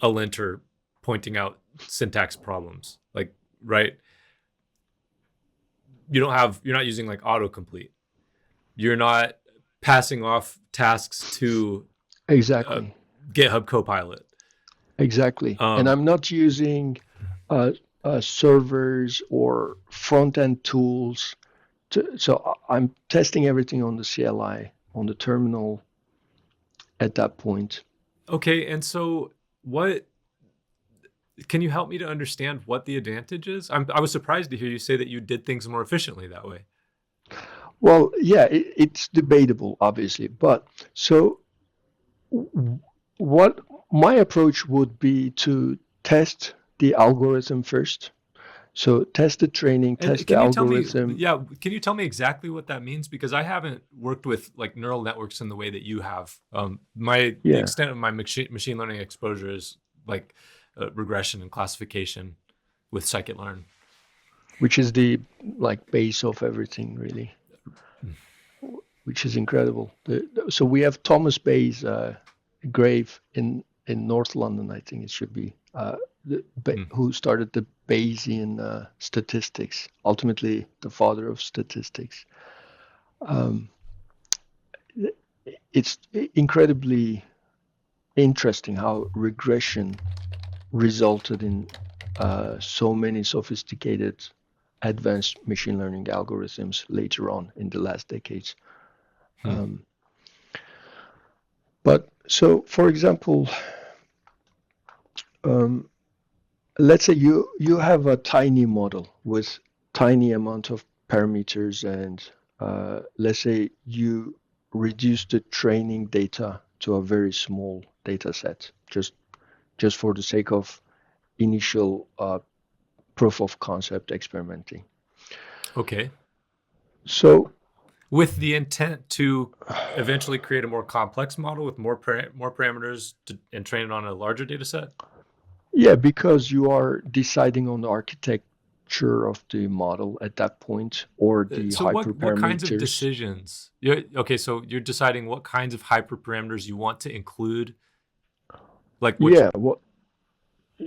a linter pointing out syntax problems, like, right? You're not using like autocomplete. You're not passing off tasks to uh, Exactly, GitHub Copilot. exactly. And Um, I'm not using uh, servers or front end tools. So I'm testing everything on the CLI, on the terminal at that point. okay, and so what can you help me to understand what the advantage is? I was surprised to hear you say that you did things more efficiently that way. Well, yeah, it's debatable, obviously. But so what my approach would be to test the algorithm first. So test the training, And test the can you tell me, algorithm. yeah, can you tell me exactly what that means? Because I haven't worked with like neural networks in the way that you have. The Yeah, extent of my machine learning exposure is like regression and classification with scikit-learn. which is the like base of everything, really, which is incredible. So we have Thomas Bayes' grave in North London, I think it should be, Hmm. who started the Bayesian statistics, ultimately the father of statistics. Um, it's incredibly interesting how regression resulted in so many sophisticated advanced machine learning algorithms later on in the last decades. Hmm. Um, but so, for example, um, let's say you have a tiny model with tiny amount of parameters, and let's say you reduce the training data to a very small data set, just for the sake of initial proof of concept experimenting. Okay. So With the intent to eventually create a more complex model with more parameters and train it on a larger data set. yeah, because you are deciding on the architecture of the model at that point, or the So what kinds of hyperparameters. decisions? Okay, so you're deciding what kinds of hyperparameters you want to include, like which. Yeah,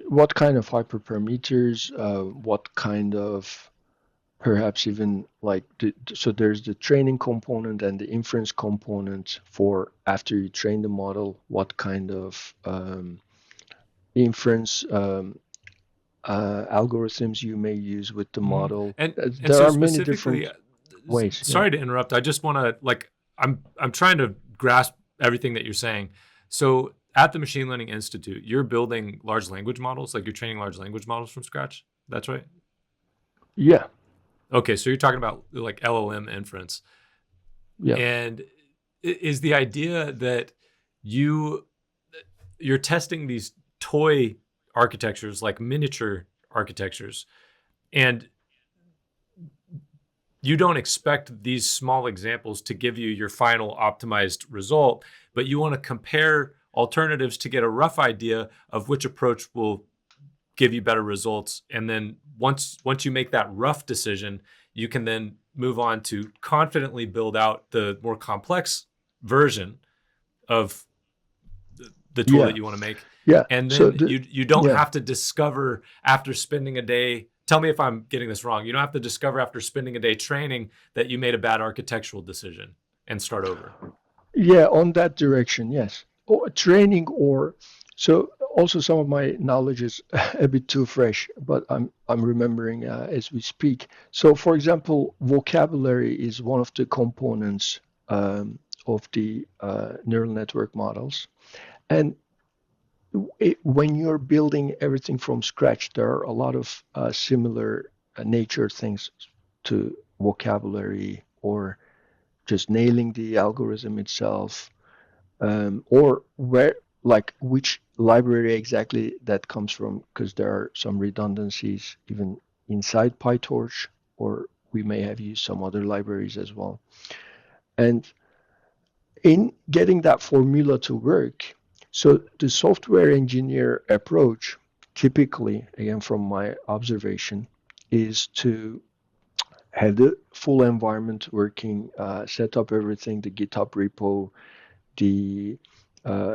what kind of hyperparameters, what kind of perhaps even like so there's the training component and the inference component for after you train the model, what kind of inference algorithms you may use with the Mhm. model. And There so are many specifically, different ways. Yeah. sorry to interrupt. I just want to like I'm trying to grasp everything that you're saying. So at the Machine Learning Institute, you're building large language models, like you're training large language models from scratch. That's right. Yeah. Okay, so you're talking about like LLM inference, Yeah. and is the idea that you you're testing these toy architectures, like miniature architectures, and you don't expect these small examples to give you your final optimized result, but you want to compare alternatives to get a rough idea of which approach will give you better results. And then once you make that rough decision, you can then move on to confidently build out the more complex version of the tool Yeah, that you want to make. yeah. And So then you don't yeah, have to discover after spending a day. Tell me if I'm getting this wrong. You don't have to discover after spending a day training that you made a bad architectural decision and start over. yeah, on that direction, yes. Or training, or so also some of my knowledge is a bit too fresh, but I'm remembering as we speak. So, for example, vocabulary is one of the components of the neural network models, and when you're building everything from scratch, there are a lot of similar nature things to vocabulary, or just nailing the algorithm itself, or where, like, which library exactly that comes from, because there are some redundancies even inside PyTorch, or we may have used some other libraries as well. And in getting that formula to work, so the software engineer approach, typically, again from my observation, is to have the full environment working, set up everything, the GitHub repo, the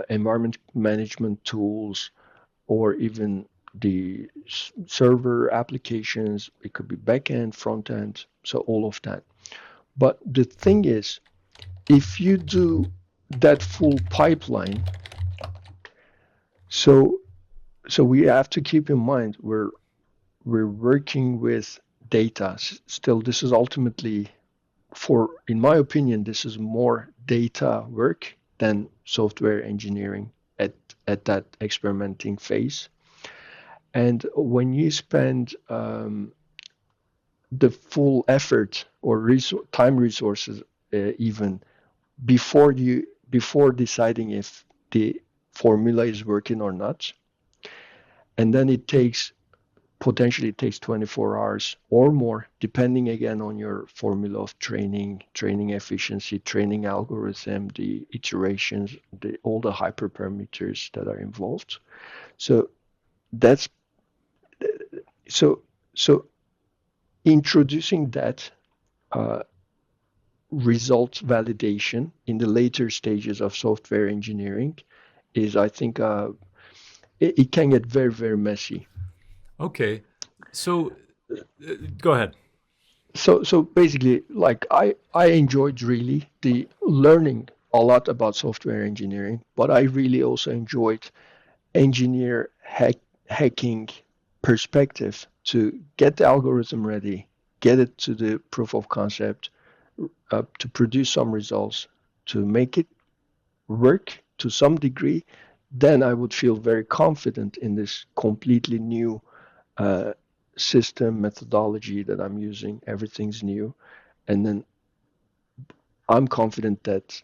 environment management tools, or even the server applications. It could be backend, front end, so all of that. But the thing is, if you do that full pipeline, so we have to keep in mind we're working with data. Still, this is ultimately, for, in my opinion, this is more data work than software engineering at that experimenting phase. And when you spend the full effort or time resources, even before deciding if the formula is working or not, and then potentially it takes 24 hours or more, depending again on your formula of training efficiency, training algorithm, the iterations, all the hyperparameters that are involved. So that's so so introducing that uh, result validation in the later stages of software engineering is, I think, it can get very, very messy. Okay. So go ahead. So basically, like, I enjoyed really the learning a lot about software engineering, but I really also enjoyed hacking perspective to get the algorithm ready, get it to the proof of concept, to produce some results, to make it work to some degree. Then I would feel very confident in this completely new uh, system methodology that I'm using. Everything's new, and then I'm confident that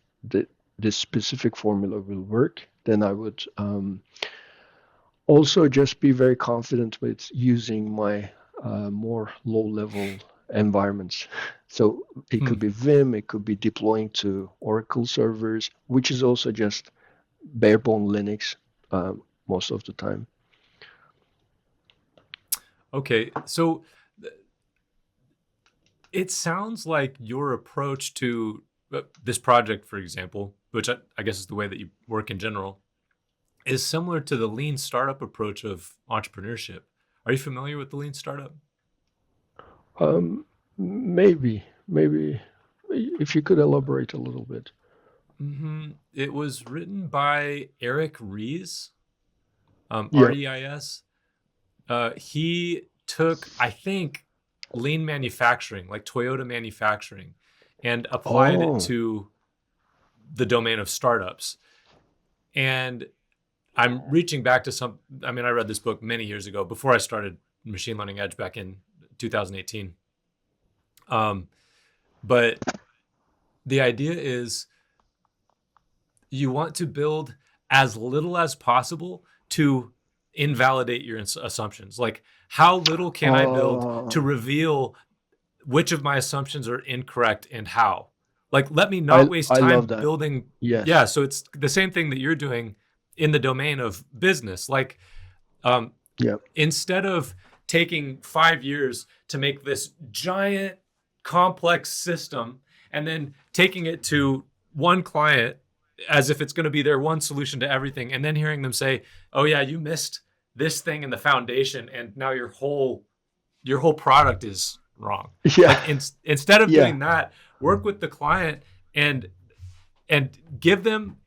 this specific formula will work. Then I would also just be very confident with using my more low-level environments. So it Hmm. could be Vim, it could be deploying to Oracle servers, which is also just bare-bone Linux most of the time. Okay. So it sounds like your approach to this project, for example, which I guess is the way that you work in general, is similar to the lean startup approach of entrepreneurship. Are you familiar with the lean startup? Maybe if you could elaborate a little bit. It was written by Eric Ries, Yeah. Reis. He took, I think, lean manufacturing, like Toyota manufacturing, and applied it Oh. to the domain of startups. And I'm reaching back to I mean, I read this book many years ago before I started Machine Learning Edge back in 2018. Um, but the idea is you want to build as little as possible to invalidate your assumptions. Like, how little can I build to Uh, reveal which of my assumptions are incorrect and how. Like, let me not waste I time love that. building. Yes. Yeah. So it's the same thing that you're doing in the domain of business. Like, Yeah. instead of taking 5 years to make this giant complex system and then taking it to one client as if it's going to be their one solution to everything, and then hearing them say, oh yeah, you missed this thing in the foundation and now your whole product is wrong. Yeah. Like, instead of Yeah. doing that, work with the client and give them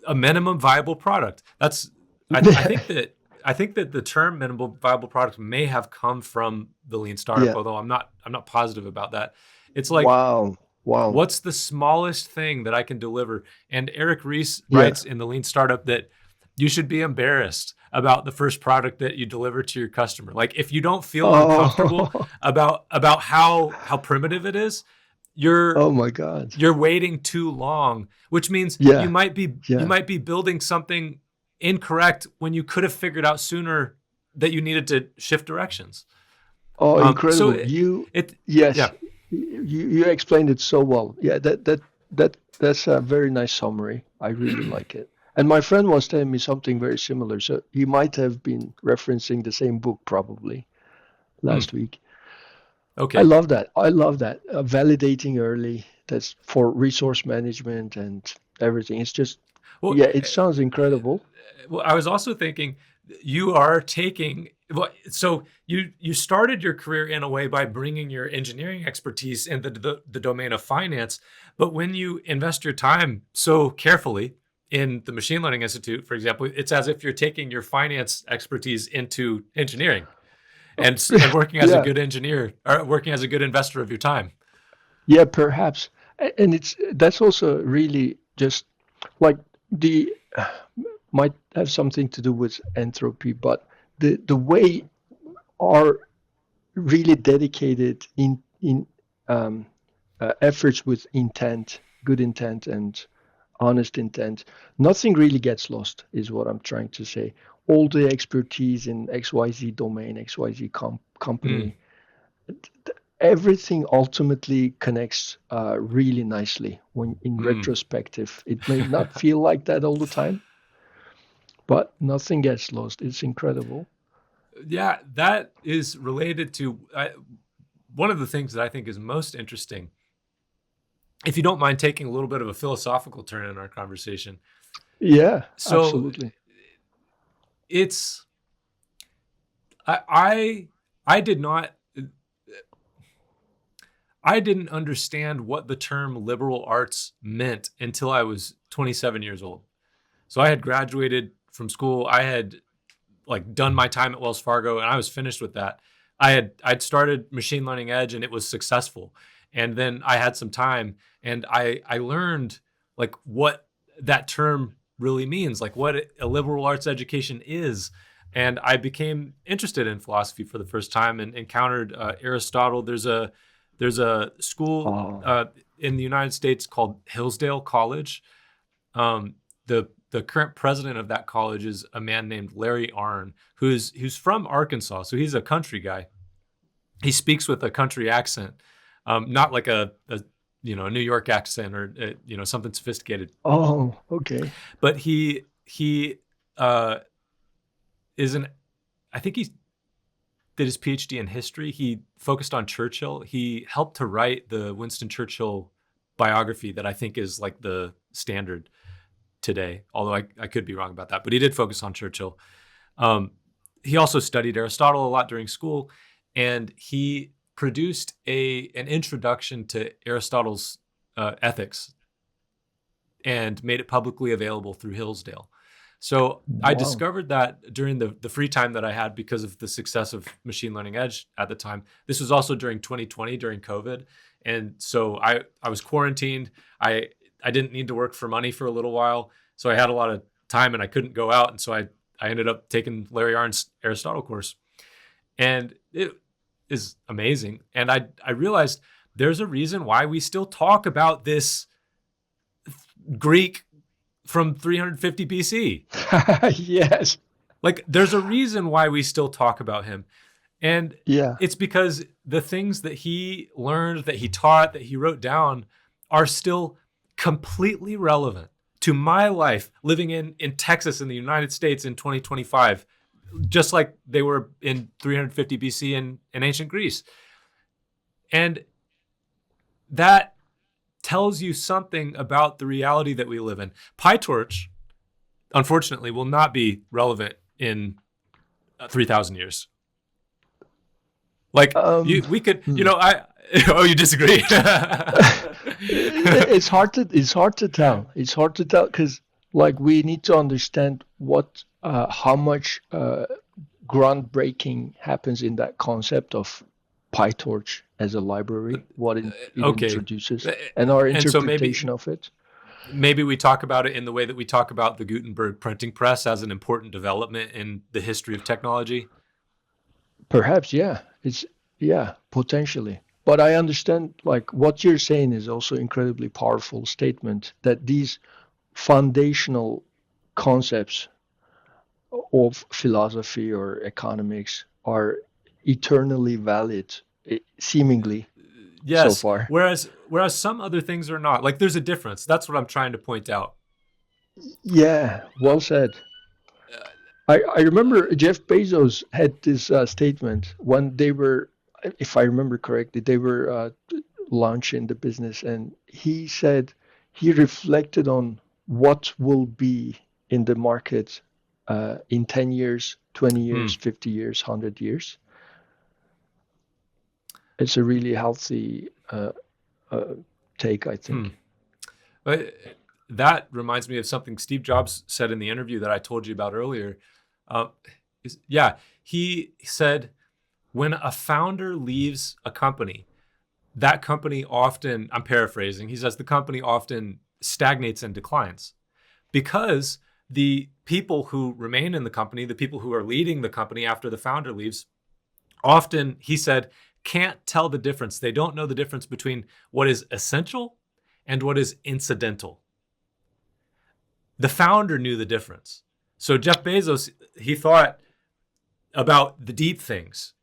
a minimum viable product. That's I think that the term minimum viable product may have come from the lean startup, Yeah. although I'm not positive about that. It's like, Wow. what's the smallest thing that I can deliver? And Eric Ries Yeah. writes in the lean startup that you should be embarrassed about the first product that you deliver to your customer. Like, if you don't feel uncomfortable about how primitive it is, Oh my God. you're waiting too long, which means Yeah. you might be building something incorrect when you could have figured out sooner that you needed to shift directions. Oh, incredible. Yes. Yeah. You explained it so well. Yeah, that's a very nice summary. I really like it. And my friend was telling me something very similar. So he might have been referencing the same book probably last week. Okay. I love that. Validating early. That's for resource management and everything. It's just, it sounds incredible. Well, I was also thinking you are taking, so you started your career in a way by bringing your engineering expertise in the domain of finance. But when you invest your time so carefully in the Machine Learning Institute, for example, it's as if you're taking your finance expertise into engineering and working as a good engineer or working as a good investor of your time. Yeah, perhaps. And that's also really just like might have something to do with entropy, but the way are really dedicated in efforts with intent, good intent, and honest intent. Nothing really gets lost, is what I'm trying to say. All the expertise in XYZ domain, XYZ company, everything ultimately connects really nicely when in retrospective. It may not feel like that all the time, but nothing gets lost. It's incredible. Yeah, that is related to one of the things that I think is most interesting. If you don't mind taking a little bit of a philosophical turn in our conversation. Yeah, so absolutely. It's I didn't understand what the term liberal arts meant until I was 27 years old. So I had graduated from school. I had done my time at Wells Fargo and I was finished with that. I'd started Machine Learning Edge and it was successful. And then I had some time and I learned what that term really means, what a liberal arts education is. And I became interested in philosophy for the first time and encountered Aristotle. There's a school in the United States called Hillsdale College. The current president of that college is a man named Larry Arnn, who's from Arkansas. So he's a country guy. He speaks with a country accent, not like a New York accent or something sophisticated. Oh, okay. But he I think he did his PhD in history. He focused on Churchill. He helped to write the Winston Churchill biography that I think is the standard today, although I could be wrong about that, but he did focus on Churchill. He also studied Aristotle a lot during school, and he produced an introduction to Aristotle's ethics and made it publicly available through Hillsdale. So I discovered that during the free time that I had because of the success of Machine Learning Edge at the time. This was also during 2020, during COVID. And so I was quarantined. I didn't need to work for money for a little while. So I had a lot of time and I couldn't go out. And so I ended up taking Larry Arnn's Aristotle course. And it is amazing. And I realized there's a reason why we still talk about this Greek from 350 BC. Yes. There's a reason why we still talk about him. And Yeah. it's because the things that he learned, that he taught, that he wrote down are still completely relevant to my life living in Texas in the United States in 2025, just like they were in 350 BC in ancient Greece. And that tells you something about the reality that we live in. PyTorch, unfortunately, will not be relevant in 3,000 years. Like we could, oh, you disagree? It's hard to tell. It's hard to tell because like we need to understand how much groundbreaking happens in that concept of PyTorch as a library, what it Okay. introduces, and our And so interpretation of it. maybe we talk about it in the way that we talk about the Gutenberg printing press as an important development in the history of technology. Perhaps, yeah, potentially. But I understand, like, what you're saying is also incredibly powerful statement that these foundational concepts of philosophy or economics are eternally valid, seemingly so Yes. far. Whereas some other things are not. Like there's a difference. That's what I'm trying to point out. Yeah, well said. I remember Jeff Bezos had this statement when they were, if I remember correctly, they were launching the business, and he said he reflected on what will be in the market in 10 years, 20 Hmm. years, 50 years, 100 years. It's a really healthy take, I Hmm. think. But that reminds me of something Steve Jobs said in the interview that I told you about earlier. Uh, yeah, he said when a founder leaves a company, that company often, I'm paraphrasing, he says the company often stagnates and declines because the people who remain in the company, the people who are leading the company after the founder leaves, often, he said, can't tell the difference. They don't know the difference between what is essential and what is incidental. The founder knew the difference. So Jeff Bezos, he thought about the deep things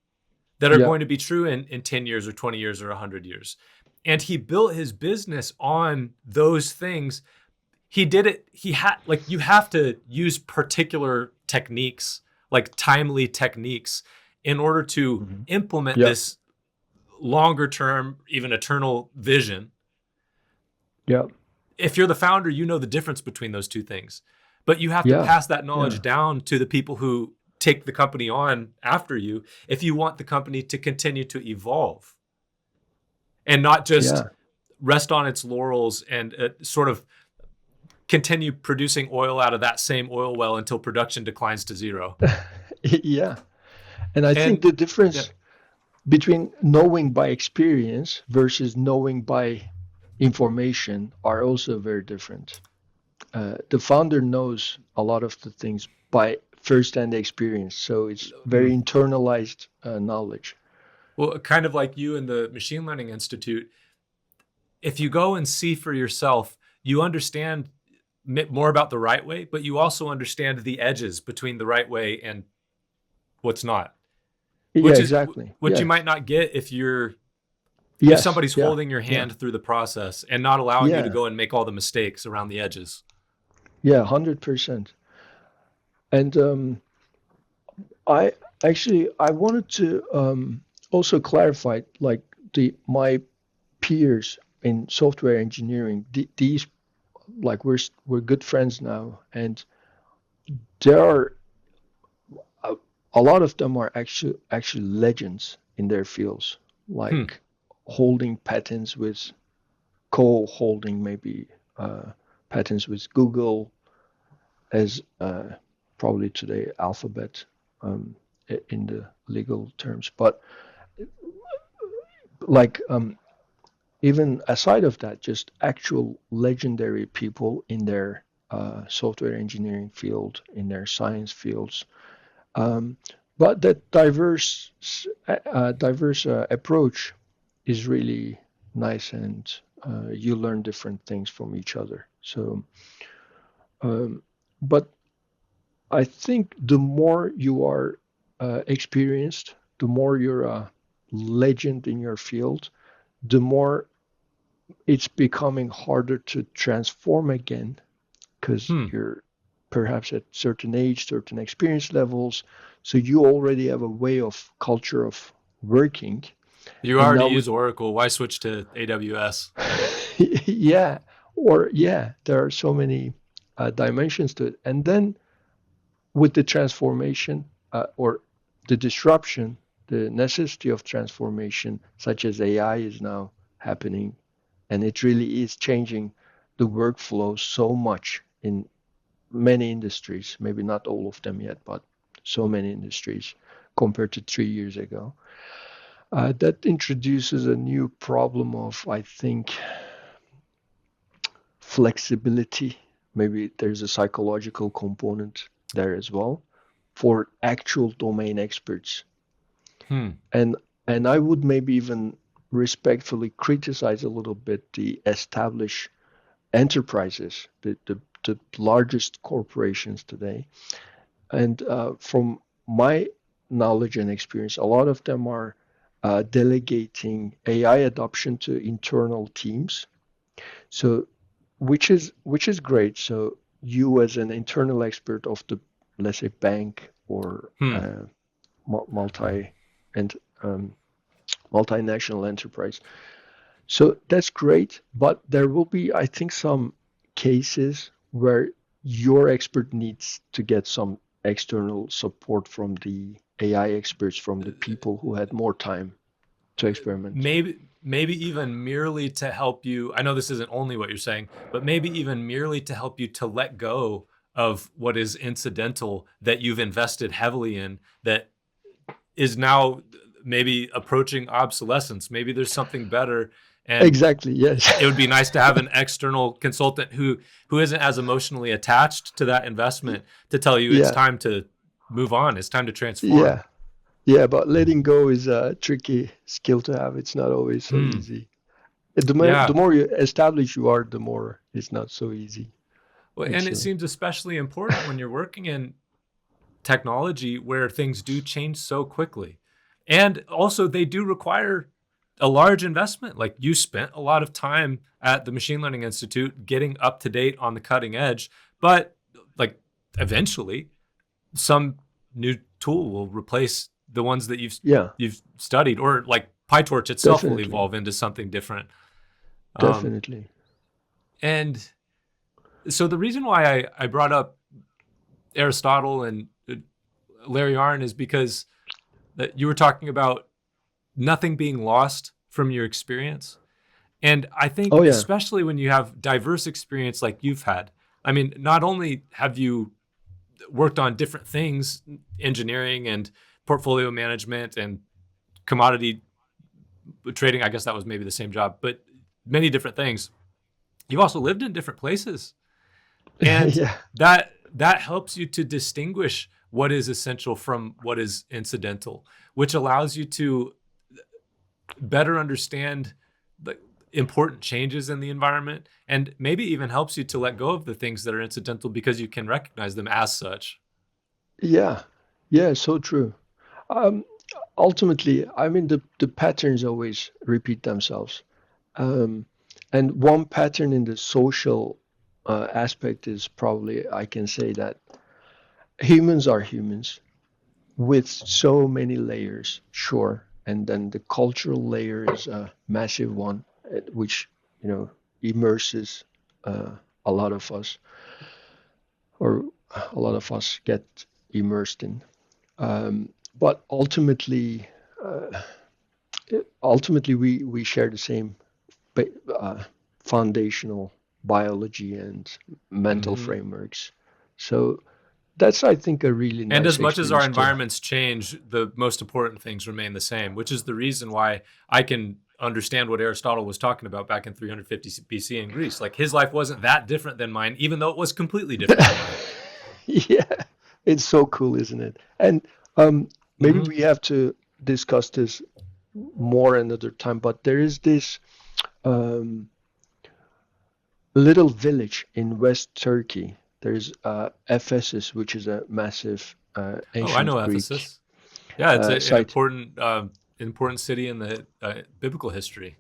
that are Yeah, going to be true in 10 years or 20 years or 100 years. And he built his business on those things. He did it. He had, like, you have to use particular techniques, like timely techniques, in order to hmm, implement yeah, this longer term, even eternal vision. yeah, If you're the founder, you know the difference between those two things. But you have to yeah, pass that knowledge yeah, down to the people who take the company on after you if you want the company to continue to evolve and not just yeah. rest on its laurels and sort of continue producing oil out of that same oil well until production declines to zero. Yeah. And I think And the yeah, difference between knowing by experience versus knowing by information are also very different. The founder knows a lot of the things by first-hand experience, so it's very mm, internalized knowledge. well, kind of like you in the Machine Learning Institute, if you go and see for yourself, you understand more about the right way, but you also understand the edges between the right way and what's not, Yeah, which is exactly. what you Yes, might not get if yes, somebody's yeah, holding your yeah, hand through the process and not allowing you to yeah, go and make all the mistakes around the edges. yeah, 100%. And I I wanted to also clarify, like my peers in software engineering, these like we're good friends now, and there are a, a lot of them are actually legends in their fields, Hmm. like holding patents with co-holding maybe patents with Google as probably today Alphabet um, in the legal terms, but like even aside of that, just actual legendary people in their software engineering field, in their science fields. Um, but that diverse approach is really nice, and you learn different things from each other. So, um, but I think the more you are experienced, the more you're a legend in your field, the more it's becoming harder to transform again because Hmm. you're perhaps at certain age, certain experience levels. So you already have a way of culture of working. You And already now with use Oracle. Why switch to AWS? yeah, or yeah, there are so many dimensions to it. And then with the transformation or the disruption, the necessity of transformation, such as AI is now happening, and it really is changing the workflow so much in many industries, maybe not all of them yet, but so many industries compared to 3 years ago. That introduces a new problem of, I think, flexibility. Maybe there's a psychological component there as well for actual domain experts. Hmm. And and I would maybe even respectfully criticize a little bit the established enterprises, the largest corporations today. And from my knowledge and experience, a lot of them are delegating AI adoption to internal teams. So, which is great. So you as an internal expert of the, let's say, bank or Hmm. multi and um, multinational enterprise. So that's great, but there will be, I think, some cases where your expert needs to get some external support from the AI experts, from the people who had more time to experiment. Maybe even merely to help you. I know this isn't only what you're saying, but maybe even merely to help you to let go of what is incidental that you've invested heavily in that is now maybe approaching obsolescence. Maybe there's something better, and Exactly, yes. it would be nice to have an external consultant who isn't as emotionally attached to that investment to tell you it's Yeah, time to move on, it's time to transform. yeah, yeah, but letting go is a tricky skill to have. It's not always so Hmm. easy. The Yeah. more you establish you are, the more it's not so easy, Well, and it actually. seems especially important when you're working in technology where things do change so quickly. And also, they do require a large investment. Like you spent a lot of time at the Machine Learning Institute getting up to date on the cutting edge, but like eventually some new tool will replace the ones that Yeah, you've studied, or like PyTorch itself will definitely, evolve into something different. Um, definitely. and so the reason why I brought up Aristotle and Larry Arnn is because that you were talking about nothing being lost from your experience. And I think Oh yeah, especially when you have diverse experience like you've had, I mean, not only have you worked on different things, engineering and portfolio management and commodity trading, I guess that was maybe the same job, but many different things. You've also lived in different places. And yeah, that helps you to distinguish what is essential from what is incidental, which allows you to better understand the important changes in the environment and maybe even helps you to let go of the things that are incidental because you can recognize them as such. yeah, yeah. So true. Um, Ultimately, I mean, the patterns always repeat themselves. Um, and one pattern in the social aspect is probably, I can say that humans are humans with so many layers, sure. And then the cultural layer is a massive one, which, you know, immerses uh, a lot of us, or a lot of us get immersed in. But uh, ultimately, we share the same uh, foundational biology and mental Mm-hmm. frameworks. So that's, I think, a really And nice as much as our experience to. environments change, the most important things remain the same, which is the reason why I can understand what Aristotle was talking about back in 350 BC in Greece. Like his life wasn't that different than mine, even though it was completely different than mine. Yeah, it's so cool, isn't it? And um, maybe Mm-hmm. we have to discuss this more another time, but there is this um, little village in West Turkey. There's Ephesus, which is a massive Oh, I know ancient Greek. Ephesus. Yeah, it's an site. important city in the biblical history.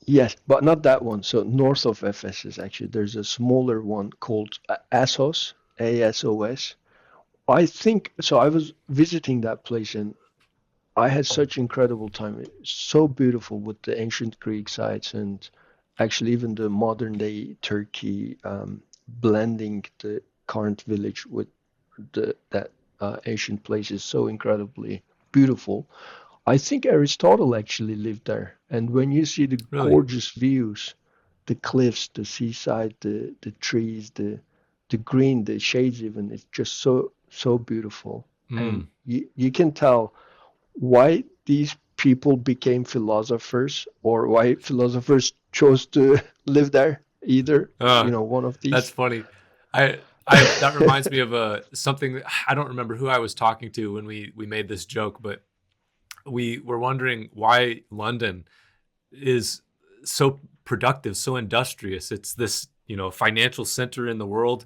Yes, but not that one. So north of Ephesus, actually, there's a smaller one called Assos, ASOS. I think so. I was visiting that place and I had such incredible time. It's so beautiful with the ancient Greek sites and actually even the modern day Turkey, blending the current village with that ancient place is so incredibly beautiful. I think Aristotle actually lived there. And when you see the Really? gorgeous views, the cliffs, the seaside, the trees, the green, the shades even, it's just so beautiful. And Mm. you can tell why these people became philosophers or why philosophers chose to live there. Either, Uh, one of that's these. funny. I that reminds me of something. I don't remember who I was talking to when we made this joke, but we were wondering why London is so productive, so industrious. It's this, financial center in the world.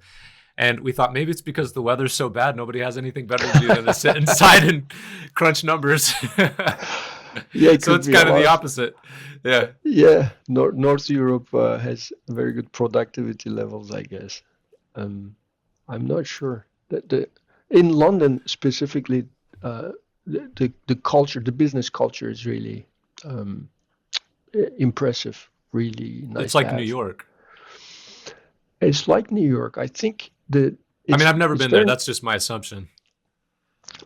And we thought maybe it's because the weather's so bad, nobody has anything better to do than to sit inside and crunch numbers. Yeah, it So could it's be a kind of the lot. opposite. Yeah. Yeah, North Europe has very good productivity levels, I guess. Um, I'm not sure that the in London specifically, the culture, the business culture is really um, impressive. Really It's nice to like New have. York. It's like New York. I think that I mean, it's I've never it's been there. very That's just my assumption.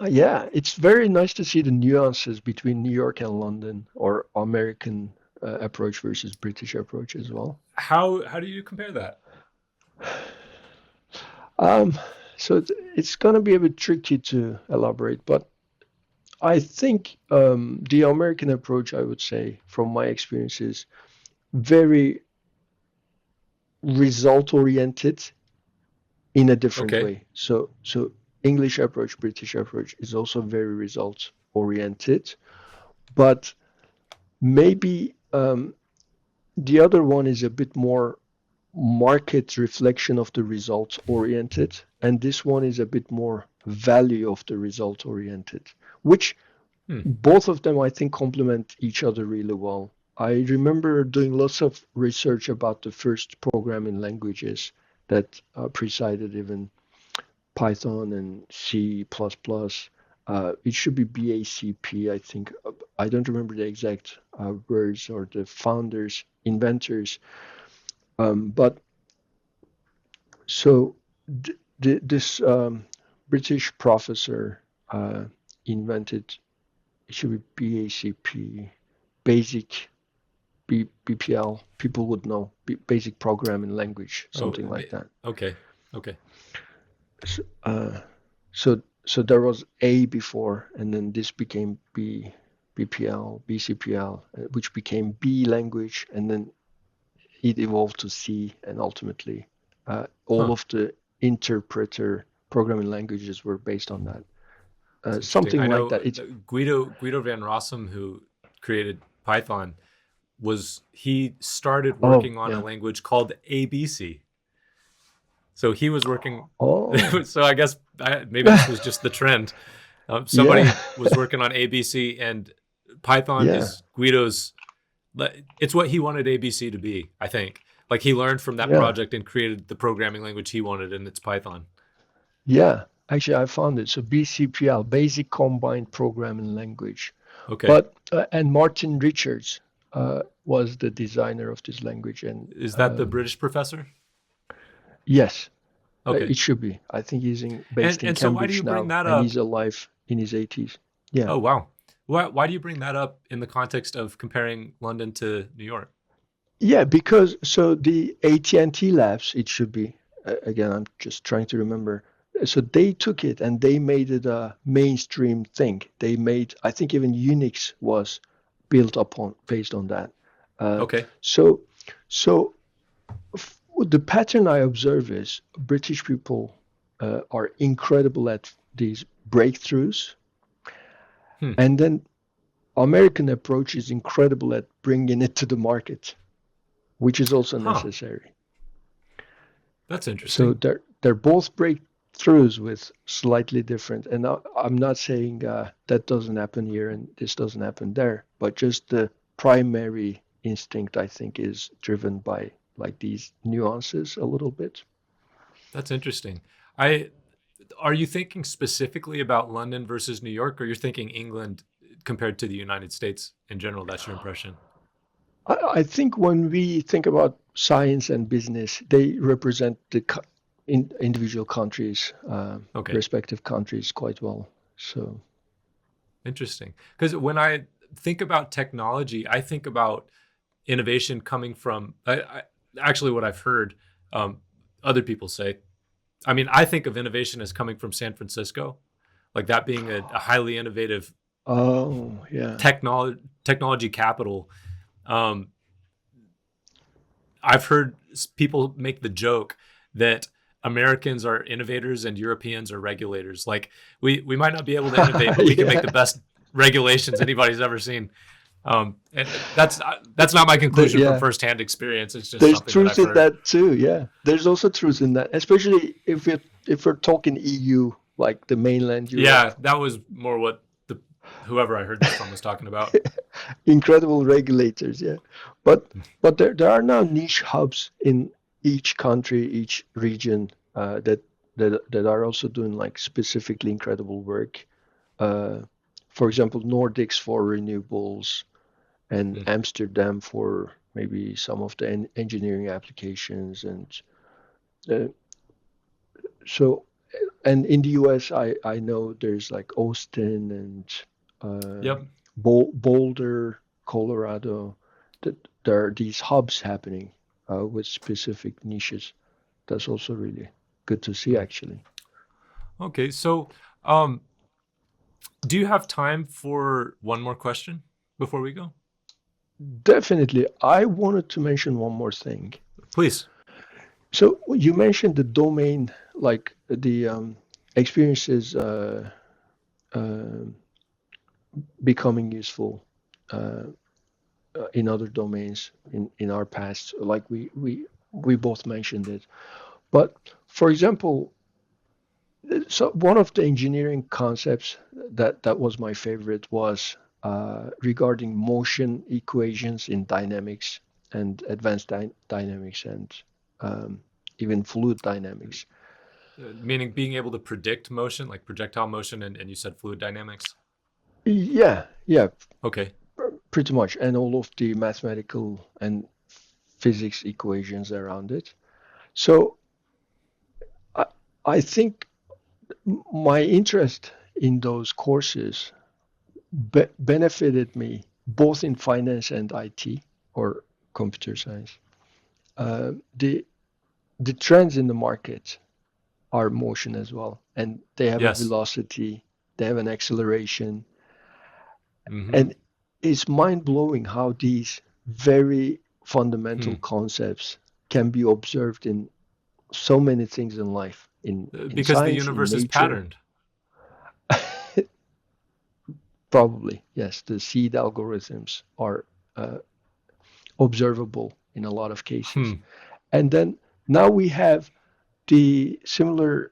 yeah, it's very nice to see the nuances between New York and London, or American approach versus British approach as well. How do you compare that? Um, so it's gonna be a bit tricky to elaborate, but I think the American approach, I would say, from my experience, is very result oriented in a different Okay. way. So English approach, British approach is also very result oriented, but maybe the other one is a bit more market reflection of the results oriented, and this one is a bit more value of the result oriented, which Hmm. both of them I think complement each other really well. I remember doing lots of research about the first programming languages that preceded even Python and C++. It should be BACP, I think. I don't remember the exact words or the founders, inventors. But so this British professor invented, it should be BACP, basic BPL. People would know, basic programming language, Oh, something like that. okay. Okay. So, so there was A before, and then this became BPL, BCPL, which became B language, and then it evolved to C, and ultimately all Huh. of the interpreter programming languages were based on that. It's interesting. Something I like know that. It's Guido van Rossum, who created Python, he started oh working on a yeah. language called ABC. So he was working. Oh So I guess maybe this was just the trend. yeah. Somebody was working on ABC, and Python Yeah, is Guido's. It's what he wanted ABC to be, I think. Like he learned from that yeah, project and created the programming language he wanted, and it's Python. yeah. Actually, I found it. So BCPL, Basic Combined Programming Language. Okay. But and Martin Richards was the designer of this language, and Is that the British professor? yes, Okay. it should be. I think he's And based in and so why do Cambridge you bring now, that and up? he's alive in his 80s. Yeah, Oh wow. Why do you bring that up in the context of comparing London to New York? yeah. Because so the AT&T labs, it should be. Again, I'm just trying to remember. So they took it and they made it a mainstream thing. They made, I think, even Unix was built upon based on that. Uh, Okay. so, so the pattern I observe is British people are incredible at these breakthroughs, Hmm. and then American approach is incredible at bringing it to the market, which is also Huh. necessary. That's So interesting. they're both throughs with slightly different. And I'm not saying that doesn't happen here and this doesn't happen there, but just the primary instinct, I think, is driven by like these nuances a little bit. That's interesting. I Are you thinking specifically about London versus New York, or you're thinking England compared to the United States in general? That's your impression. I think when we think about science and business, they represent the individual countries, Okay, respective countries quite well. So, interesting. Because when I think about technology, I think about innovation coming from actually what I've heard um, other people say. I mean, I think of innovation as coming from San Francisco, like that being a highly innovative oh, yeah. technology capital. Um, I've heard people make the joke that Americans are innovators and Europeans are regulators. Like we might not be able to innovate, but we can make Yeah. the best regulations anybody's ever seen. And that's not my conclusion from Yeah. firsthand experience. It's just There's something that truth I've in heard. that too. Yeah. There's also truth in that, especially if we're talking EU, like the mainland Europe. Yeah, that was more what the whoever I heard this from was talking about. Incredible regulators, yeah. But there are now niche hubs in each country, each region that are also doing like specifically incredible work. Uh, for example, Nordics for renewables and Mm. Amsterdam for maybe some of the engineering applications and uh, so and in the US I know there's like Austin and uh, Yep. Boulder, Colorado, that there are these hubs happening with specific niches. That's also really good to see, Mm. actually. Okay, so um, do you have time for one more question before we go? Definitely, I wanted to mention one more thing. Please. So you mentioned the domain, like the experiences uh, becoming useful uh, in other domains in our past. Like we both mentioned it. But for example, so one of the engineering concepts that was my favorite was regarding motion equations in dynamics and advanced dynamics and um, even fluid dynamics. Meaning being able to predict motion, like projectile motion, and you said fluid dynamics. Yeah, yeah, Okay. pretty much, and all of the mathematical and physics equations around it. So I, I think my interest in those courses benefited me both in finance and IT or computer science. The trends in the market are motion as well, and they have a Yes. velocity, they have an acceleration, Mm-hmm. and it's mind blowing how these very fundamental Hmm. concepts can be observed in so many things in life, in Because the science, in universe is nature. patterned. Probably, yes, the seed algorithms are uh, observable in a lot of cases. Hmm. And then now we have the similar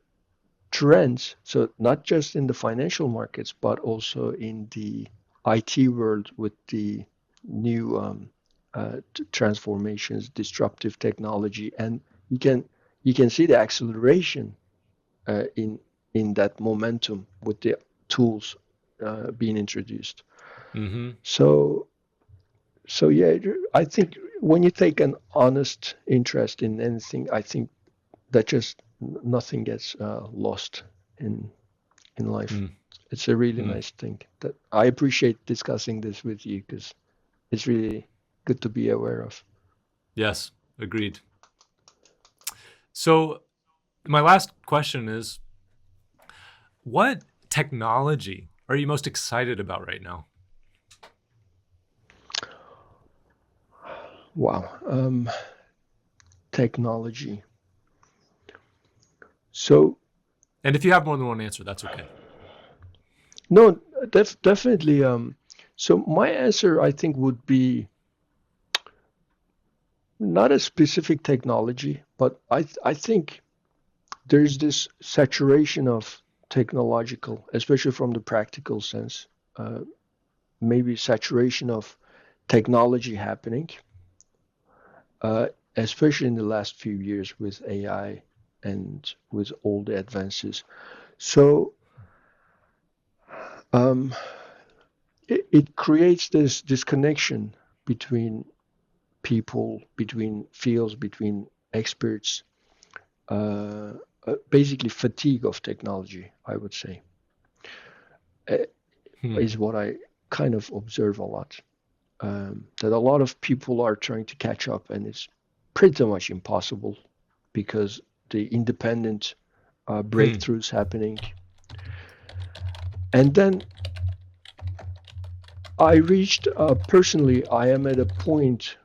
trends, so not just in the financial markets, but also in the IT world with the new transformations, disruptive technology, and you can you can see the acceleration in that momentum with the tools being introduced. Mm-hmm. So so yeah, I think when you take an honest interest in anything, I think that just nothing gets lost in life. Hmm. It's a really Hmm. nice thing that I appreciate discussing this with you because it's really good to be aware of. Yes. Agreed. So my last question is, what technology are you most excited about right now? Wow, technology. So And if you have more than one answer, that's okay. no, definitely. So my answer, I think, would be not a specific technology, but I think there's this saturation of technological, especially from the practical sense, maybe saturation of technology happening, uh, especially in the last few years with AI and with all the advances. So um, it creates this disconnection between people, between fields, between experts, basically fatigue of technology, I would say, is what I kind of observe a lot. That a lot of people are trying to catch up, and it's pretty much impossible because the independent breakthroughs happening. And then I reached, personally, I am at a point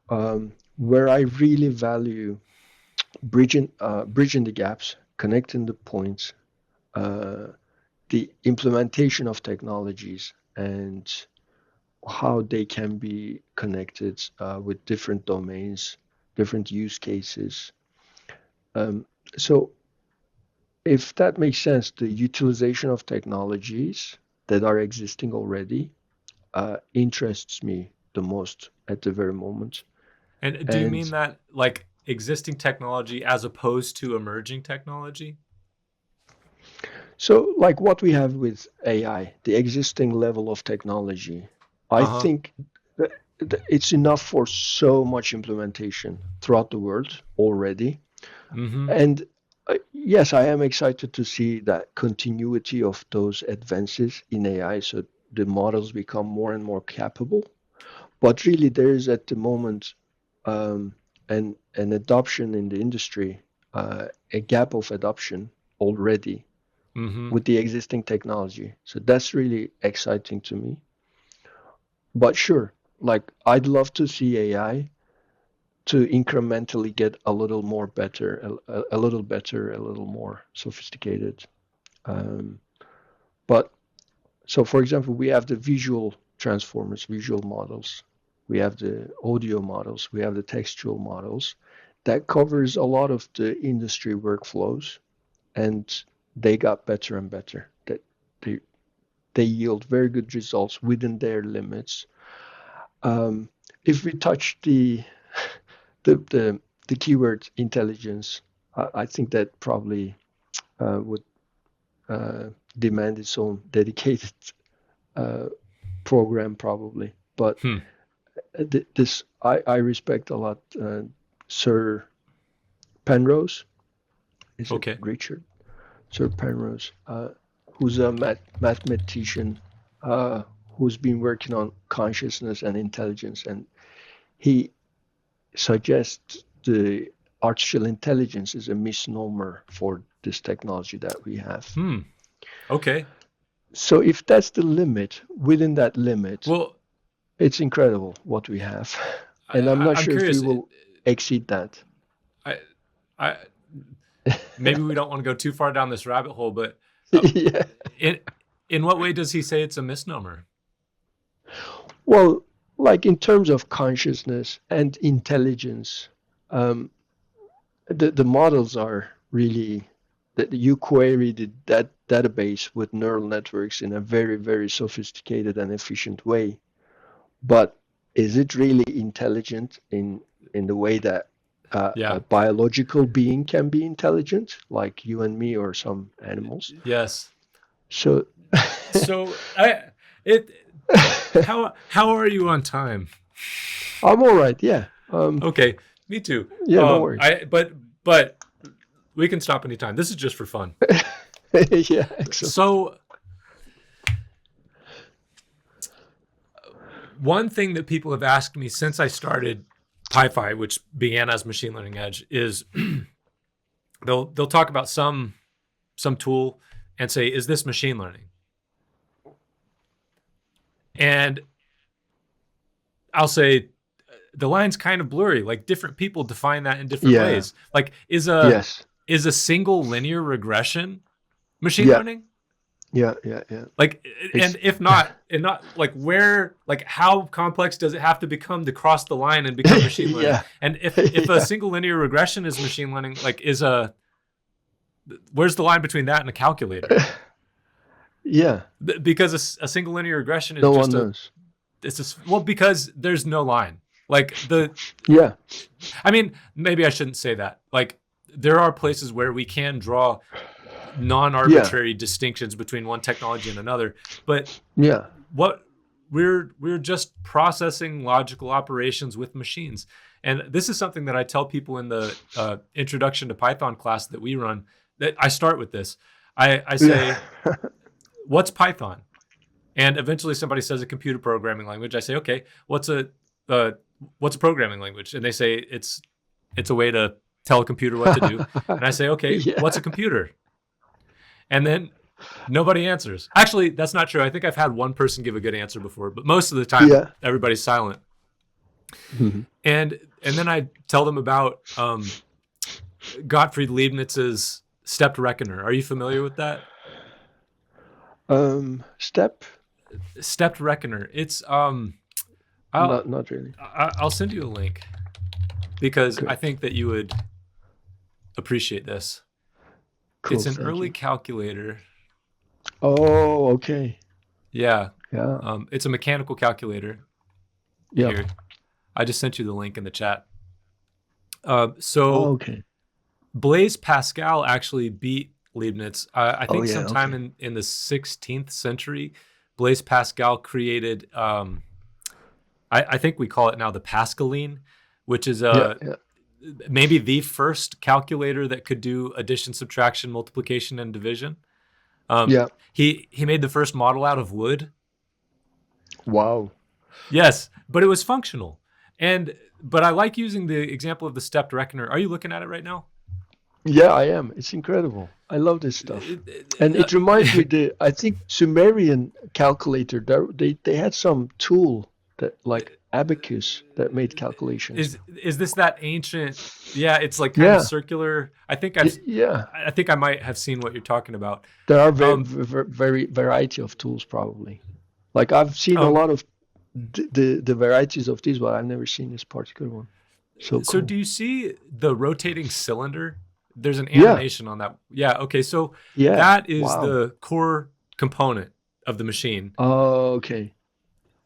where I really value bridging the gaps, connecting the points, the implementation of technologies, and how they can be connected with different domains, different use cases. So if that makes sense, the utilization of technologies that are existing already interests me the most at the very moment. And do you mean that like existing technology as opposed to emerging technology? So like what we have with AI, the existing level of technology, I think that it's enough for so much implementation throughout the world already. And yes, I am excited to see that continuity of those advances in AI, so the models become more and more capable. But really, there is at the moment an adoption in the industry, a gap of adoption already with the existing technology. So that's really exciting to me. But sure, like I'd love to see AI to incrementally get a little more better, a little better, a little more sophisticated. But so, for example, we have the visual transformers, visual models. We have the audio models. We have the textual models. That covers a lot of the industry workflows, and they got better and better. That they yield very good results within their limits. If we touch the keyword intelligence, I think that probably would demand its own dedicated program, probably. But this I respect a lot. Sir Penrose, is it Richard? Sir Penrose, who's a mathematician who's been working on consciousness and intelligence, and he suggests the artificial intelligence is a misnomer for this technology that we have. Okay. So if that's the limit, within that limit, well, it's incredible what we have. And I'm not sure curious, if we will exceed that. I maybe we don't want to go too far down this rabbit hole, but yeah. In what way does he say it's a misnomer? Well, like in terms of consciousness and intelligence, the models are really that you query that database with neural networks in a very, very sophisticated and efficient way. But is it really intelligent in the way that a biological being can be intelligent, like you and me or some animals? Yes. So how are you on time? I'm all right. Yeah. Okay. Me too. Yeah. No worries. But we can stop anytime. This is just for fun. Yeah. Excellent. So one thing that people have asked me since I started PyFi, which began as Machine Learning Edge, is they'll talk about some tool and say, is this machine learning? And I'll say the line's kind of blurry. Like different people define that in different ways. Like is a single linear regression machine learning? Yeah. Like, and if not, like where, like how complex does it have to become to cross the line and become machine learning? And if a single linear regression is machine learning, like is a Where's the line between that and a calculator? Yeah. Because a single linear regression is No just one knows. it's just, well, because there's no line. Like Yeah. I mean, maybe I shouldn't say that. Like, there are places where we can draw non-arbitrary distinctions between one technology and another, but Yeah. what we're just processing logical operations with machines. And this is something that I tell people in the introduction to Python class that we run, that I start with this. I say, what's Python? And eventually somebody says a computer programming language. I say, okay, what's a programming language? And they say it's a way to tell a computer what to do. And I say, okay, what's a computer? And then nobody answers. Actually, that's not true. I think I've had one person give a good answer before, but most of the time everybody's silent. Mm-hmm. And then I tell them about Gottfried Leibniz's stepped reckoner. Are you familiar with that? Stepped reckoner. It's not really. I'll send you a link because I think that you would appreciate this. Cool, it's an early calculator. Oh, okay. Yeah. Yeah. It's a mechanical calculator. Yeah. Here. I just sent you the link in the chat. Okay. Blaise Pascal actually beat Leibniz. I think sometime in the 16th century, Blaise Pascal created, I think we call it now the Pascaline, which is maybe the first calculator that could do addition, subtraction, multiplication, and division. He made the first model out of wood. Wow. Yes, but it was functional. But I like using the example of the stepped reckoner. Are you looking at it right now? Yeah, I am. It's incredible. I love this stuff. And it reminds me I think Sumerian calculator, they had some tool that like abacus that made calculations. Is this that ancient? Yeah, it's like kind of circular. I think I might have seen what you're talking about. There are very variety of tools probably. Like I've seen a lot of the varieties of these, but I've never seen this particular one. So cool. Do you see the rotating cylinder? There's an animation on that. Yeah. Okay. So that is the core component of the machine. Oh, okay.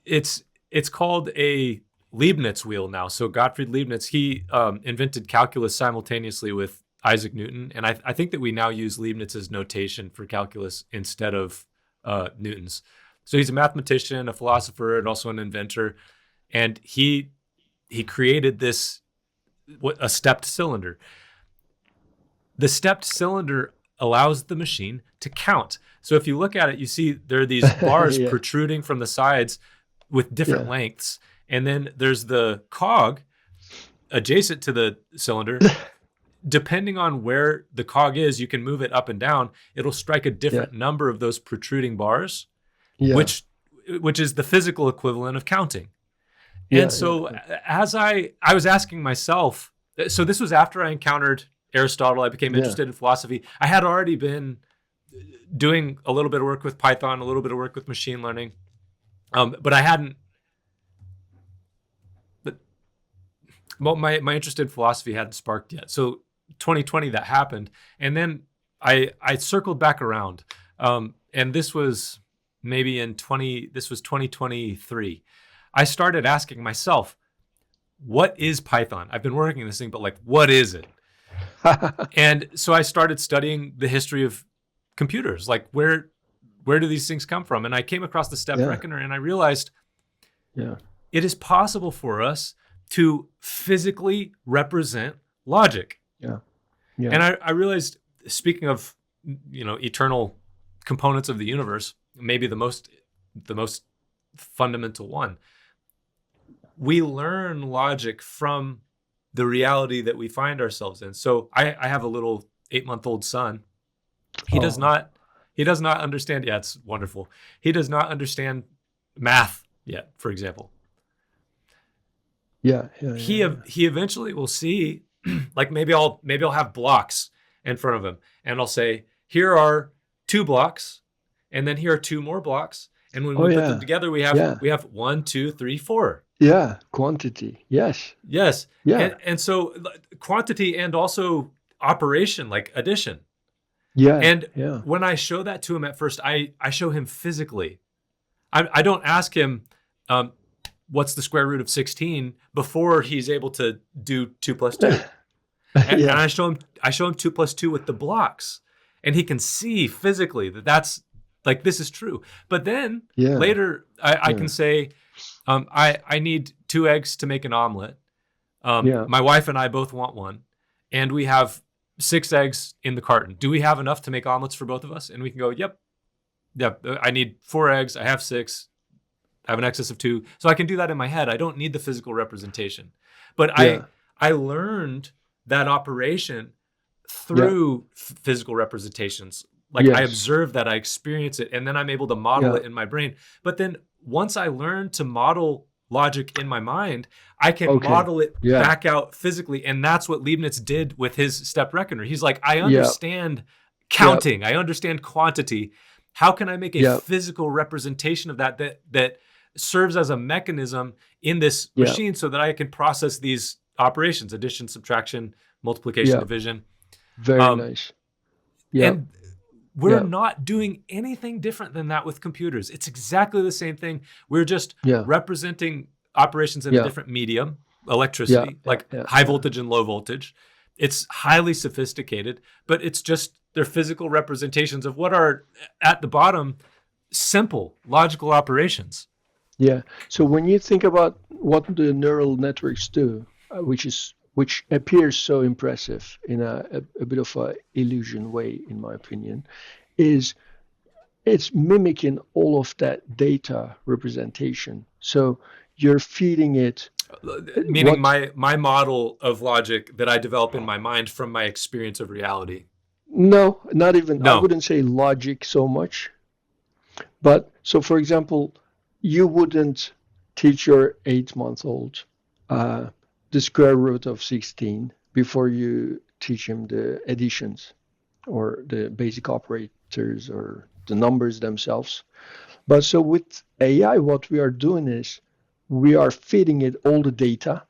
It's called a Leibniz wheel now. So Gottfried Leibniz, he invented calculus simultaneously with Isaac Newton. And I think that we now use Leibniz's notation for calculus instead of Newton's. So he's a mathematician, a philosopher, and also an inventor. And he created a stepped cylinder. The stepped cylinder allows the machine to count. So if you look at it, you see there are these bars protruding from the sides with different lengths. And then there's the cog adjacent to the cylinder. Depending on where the cog is, you can move it up and down. It'll strike a different number of those protruding bars, which is the physical equivalent of counting. And as I was asking myself, so this was after I encountered Aristotle, I became interested in philosophy. I had already been doing a little bit of work with Python, a little bit of work with machine learning, but I hadn't. But my interest in philosophy hadn't sparked yet. So 2020 that happened, and then I circled back around, and this was maybe This was 2023. I started asking myself, what is Python? I've been working this thing, but like, what is it? And so I started studying the history of computers, like where do these things come from? And I came across the stepped reckoner, and I realized it is possible for us to physically represent logic. And I realized, speaking of eternal components of the universe, maybe the most fundamental one, we learn logic from the reality that we find ourselves in. So I have a little 8-month-old son. He does not understand. Yeah, it's wonderful. He does not understand math yet, for example. He eventually will see, like maybe I'll have blocks in front of him, and I'll say, here are 2 blocks, and then here are 2 more blocks, and when we put them together, we have 1, 2, 3, 4. Yeah, quantity. Yes. Yeah. And so quantity and also operation, like addition. Yeah. And Yeah. when I show that to him at first, I show him physically. I don't ask him, what's the square root of 16 before he's able to do 2 plus 2. And Yeah. I show him 2 plus 2 with the blocks, and he can see physically that that's like, this is true. But then Yeah. later I Yeah. can say, I need 2 eggs to make an omelet. Yeah. My wife and I both want one, and we have 6 eggs in the carton. Do we have enough to make omelets for both of us? And we can go, yep. I need 4 eggs. I have 6. I have an excess of 2. So I can do that in my head. I don't need the physical representation. But Yeah. I learned that operation through physical representations. Like, I Yes. observe that, I experience it, and then I'm able to model Yeah. it in my brain. But then once I learn to model logic in my mind, I can Okay. model it Yeah. back out physically. And that's what Leibniz did with his step reckoner. He's like, I Yeah. understand counting. I understand quantity. How can I make a Yeah. physical representation of that serves as a mechanism in this Yeah. machine so that I can process these operations: addition, subtraction, multiplication, Yeah. division. Very Um, nice. Yeah. And we're Yeah. not doing anything different than that with computers. It's exactly the same thing. We're just Yeah. representing operations in a Yeah. different medium, electricity, like Yeah. high voltage and low voltage. It's highly sophisticated, but it's just they're physical representations of what are, at the bottom, simple logical operations. Yeah. So when you think about what the neural networks do, which appears so impressive in a bit of a illusion way, in my opinion, is it's mimicking all of that data representation. So you're feeding it. Meaning What? my model of logic that I develop in my mind from my experience of reality. No, not even. I No. wouldn't say logic so much. But so, for example, you wouldn't teach your 8-month-old the square root of 16 before you teach him the additions or the basic operators or the numbers themselves. But so with AI, what we are doing is we are feeding it all the data,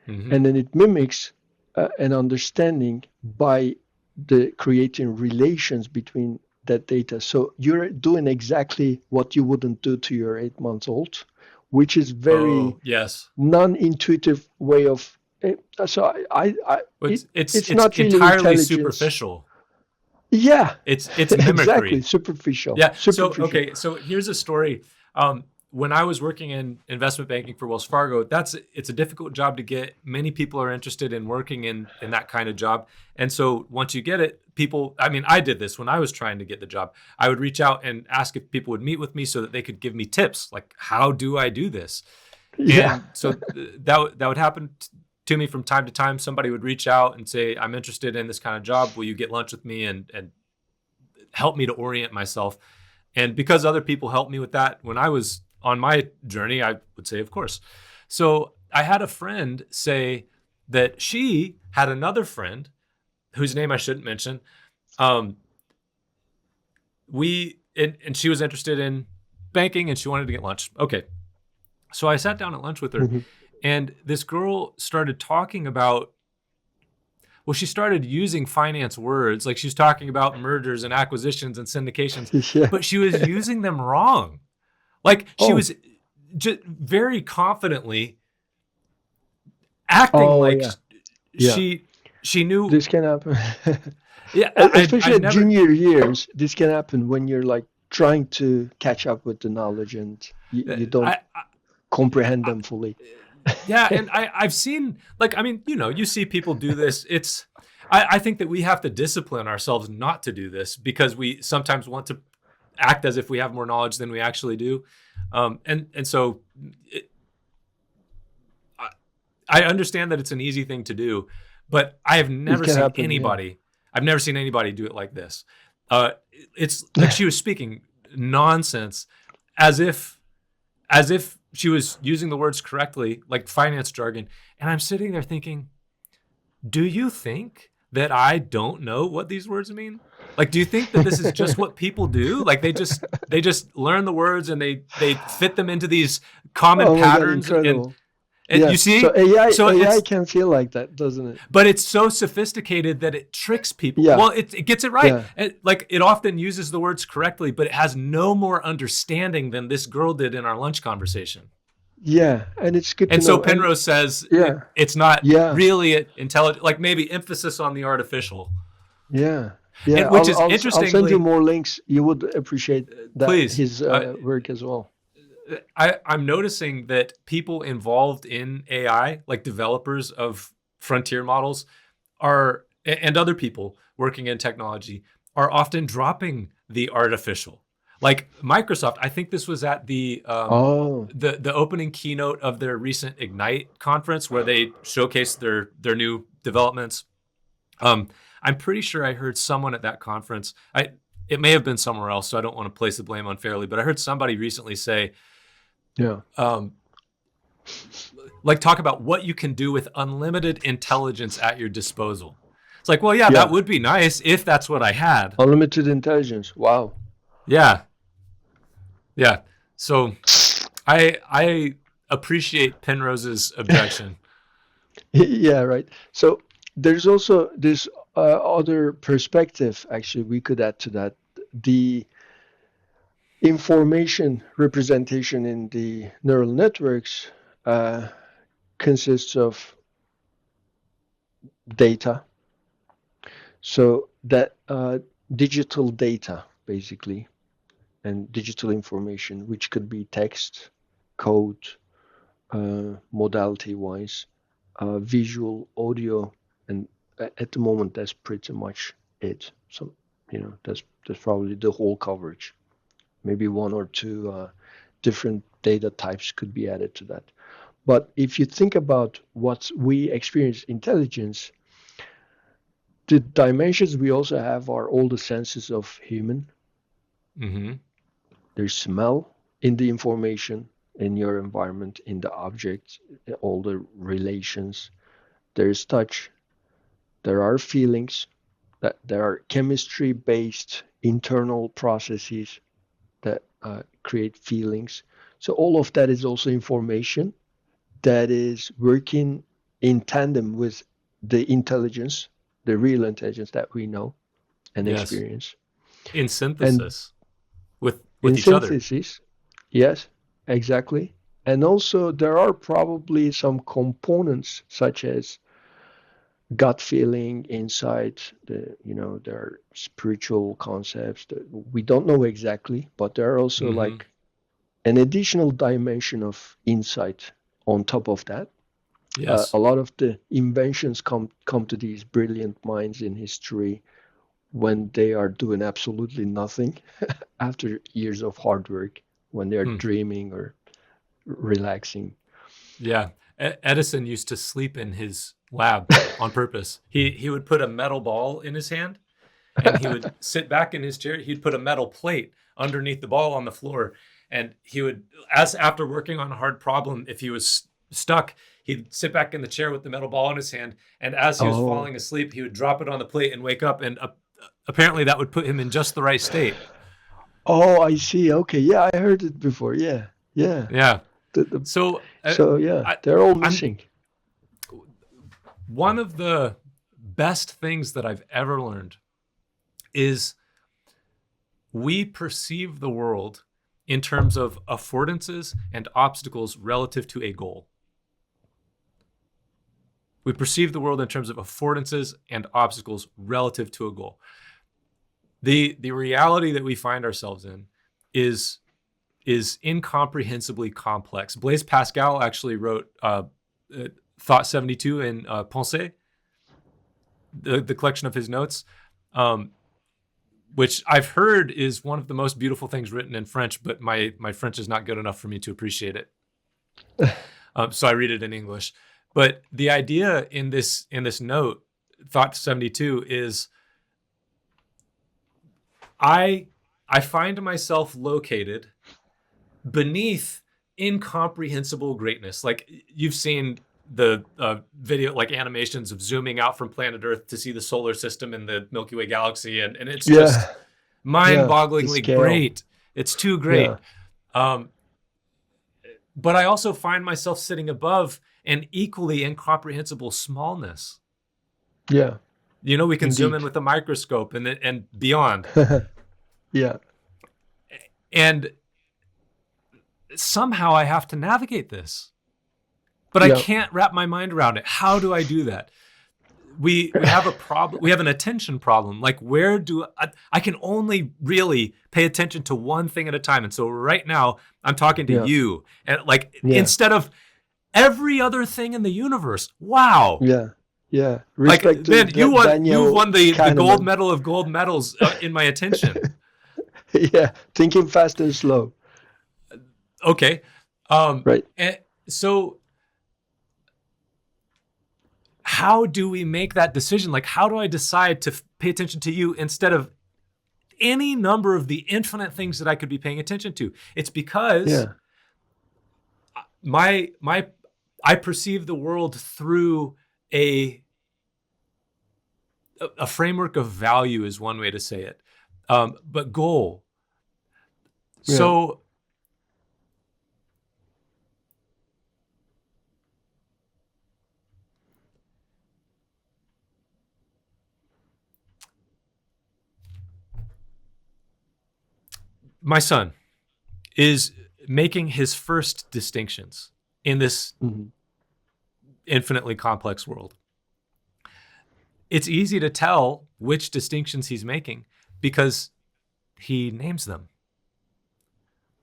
and then it mimics an understanding by the creating relations between that data. So you're doing exactly what you wouldn't do to your 8-month-old, which is very yes. non-intuitive way of. So It's not really entirely intelligence. superficial. Yeah, It's mimicry. exactly, superficial. Yeah. Superficial. So okay. So here's a story. When I was working in investment banking for Wells Fargo, it's a difficult job to get. Many people are interested in working in that kind of job. And so once you get it, I did this when I was trying to get the job. I would reach out and ask if people would meet with me so that they could give me tips, like, how do I do this? Yeah. And so that would happen to me from time to time. Somebody would reach out and say, I'm interested in this kind of job. Will you get lunch with me and help me to orient myself? And because other people helped me with that when I was on my journey, I would say, of course. So I had a friend say that she had another friend whose name I shouldn't mention. And she was interested in banking and she wanted to get lunch. Okay. So I sat down at lunch with her, and this girl started talking about, she started using finance words. Like, she was talking about mergers and acquisitions and syndications, but she was using them wrong. Like, she was just very confidently acting she knew. This can happen. Yeah, especially at junior years, this can happen when you're like trying to catch up with the knowledge and you don't comprehend them fully. Yeah, and I've seen, you see people do this. I think that we have to discipline ourselves not to do this, because we sometimes want to act as if we have more knowledge than we actually do. And so I understand that it's an easy thing to do, but I have never seen anybody. I've never seen anybody do it like this. It's like she was speaking nonsense, as if she was using the words correctly, like finance jargon. And I'm sitting there thinking, do you think that I don't know what these words mean? Like, do you think that this is just what people do? Like, they just learn the words and they fit them into these common patterns. Incredible. Yeah. You see? So AI So AI it's, can feel like that, doesn't it? but it's so sophisticated that it tricks people. Yeah. Well, it gets it right. Yeah. Like it often uses the words correctly, but it has no more understanding than this girl did in our lunch conversation. Yeah. And it's good to And so know. And Penrose says yeah. it's not Yeah. really intelligent, like maybe emphasis on the artificial. Yeah. Yeah. And which is I'll send you interestingly, more links. You would appreciate that please, his work as well. I'm noticing that people involved in AI, like developers of frontier models, are and other people working in technology are often dropping the artificial. Like Microsoft, I think this was at Oh. the opening keynote of their recent Ignite conference where they showcased their new developments. I'm pretty sure I heard someone at that conference. It may have been somewhere else, so I don't want to place the blame unfairly. But I heard somebody recently say, Yeah. like, talk about what you can do with unlimited intelligence at your disposal. It's like, well, yeah, that Yeah. would be nice if that's what I had. Unlimited intelligence. Wow. Yeah, yeah. So I appreciate Penrose's objection. Yeah, right. So there's also this other perspective, actually, we could add to that. The information representation in the neural networks uh, consists of data. So that digital data, basically, and digital information, which could be text, code, modality-wise, visual, audio, and at the moment that's pretty much it. So that's probably the whole coverage. Maybe one or two different data types could be added to that. But if you think about what we experience intelligence, the dimensions we also have are all the senses of human. Mm-hmm. There's smell in the information, in your environment, in the object, all the relations. There's touch. There are feelings. That there are chemistry-based internal processes that create feelings. So all of that is also information that is working in tandem with the intelligence, the real intelligence that we know and Yes, experience. in And synthesis with in each other. synthesis, yes, exactly. And also there are probably some components such as gut feeling, insight, there are spiritual concepts that we don't know exactly, but there are also Mm-hmm. like an additional dimension of insight on top of that. Yes. A lot of the inventions come to these brilliant minds in history when they are doing absolutely nothing after years of hard work, when they're Hmm. dreaming or relaxing. Yeah. Edison used to sleep in his lab on purpose. He would put a metal ball in his hand and he would sit back in his chair. He'd put a metal plate underneath the ball on the floor. And he would, as after working on a hard problem, if he was stuck, he'd sit back in the chair with the metal ball in his hand. And as he was Oh, falling asleep, he would drop it on the plate and wake up. And apparently that would put him in just the right state. oh, I see. Okay, yeah, I heard it before. Yeah, yeah. Yeah. The, So so yeah, I, they're all I'm missing. one of the best things that I've ever learned is we perceive the world in terms of affordances and obstacles relative to a goal. We perceive the world in terms of affordances and obstacles relative to a goal. The reality that we find ourselves in is incomprehensibly complex. Blaise Pascal actually wrote Thought 72 in Pensée, the collection of his notes, which I've heard is one of the most beautiful things written in French, but my French is not good enough for me to appreciate it. So I read it in English. But the idea in this note, Thought 72, is I find myself located beneath incomprehensible greatness. Like you've seen the video, like animations of zooming out from planet Earth to see the solar system and the Milky Way galaxy, and it's just Yeah, yeah. The mind-bogglingly scale. great. It's too Yeah. great. But I also find myself sitting above and equally incomprehensible smallness. Yeah. You know, we can zoom in Indeed. with a microscope and beyond. Yeah. And somehow I have to navigate this, but I Yeah. can't wrap my mind around it. How do I do that? We have a problem. We have an attention problem. Like, where do I can only really pay attention to one thing at a time. And so right now I'm talking to Yeah. you, and like, Yeah. instead of every other thing in the universe. Wow. Yeah. Yeah. Like, Respect to man, you Daniel won the gold Kahneman. medal of gold medals in my attention. Yeah. Thinking fast and slow. Okay. Right. And so how do we make that decision? Like, how do I decide to pay attention to you instead of any number of the infinite things that I could be paying attention to? It's because I perceive the world through a framework of value is one way to say it, but goal. Yeah. So my son is making his first distinctions in this infinitely complex world. It's easy to tell which distinctions he's making because he names them.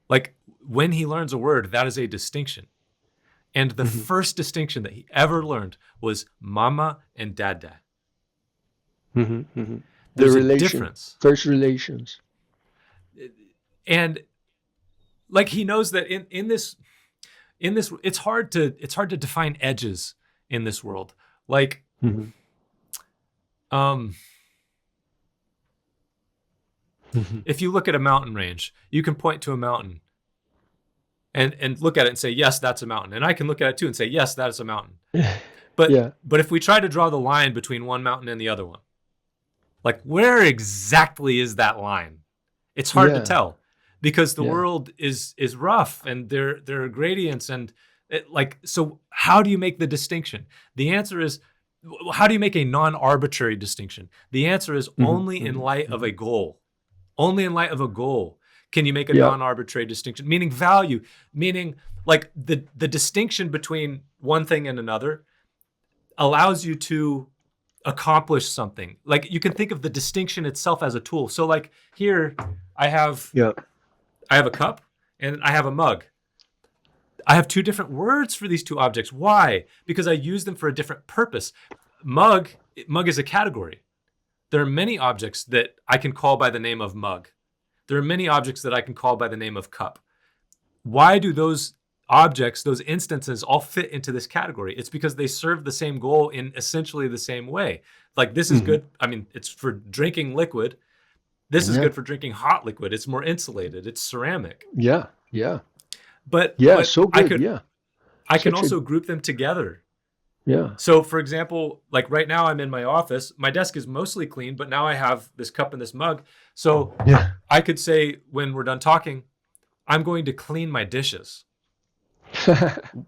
Like, when he learns a word, that is a distinction. And the first distinction that he ever learned was mama and dada. There's a difference. First relations. And like, he knows that in this it's hard to define edges in this world. Like, if you look at a mountain range, you can point to a mountain and look at it and say, yes, that's a mountain. And I can look at it too and say, yes, that is a mountain. But if we try to draw the line between one mountain and the other one, like, where exactly is that line? It's hard to tell, because the world is rough and there are gradients, and so how do you make the distinction? The answer is, how do you make a non-arbitrary distinction? The answer is only in light of a goal. Only in light of a goal can you make a non-arbitrary distinction, meaning value, meaning like the distinction between one thing and another allows you to accomplish something. Like, you can think of the distinction itself as a tool. So like, here I have a cup and I have a mug. I have two different words for these two objects. Why? Because I use them for a different purpose. Mug is a category. There are many objects that I can call by the name of mug. There are many objects that I can call by the name of cup. Why do those objects, those instances, all fit into this category? It's because they serve the same goal in essentially the same way. Like, this is good. I mean, it's for drinking liquid. This is good for drinking hot liquid. It's more insulated. It's ceramic. Yeah. But So good. I can also group them together. Yeah. So, for example, like right now I'm in my office. My desk is mostly clean, but now I have this cup and this mug. So I could say, when we're done talking, I'm going to clean my dishes.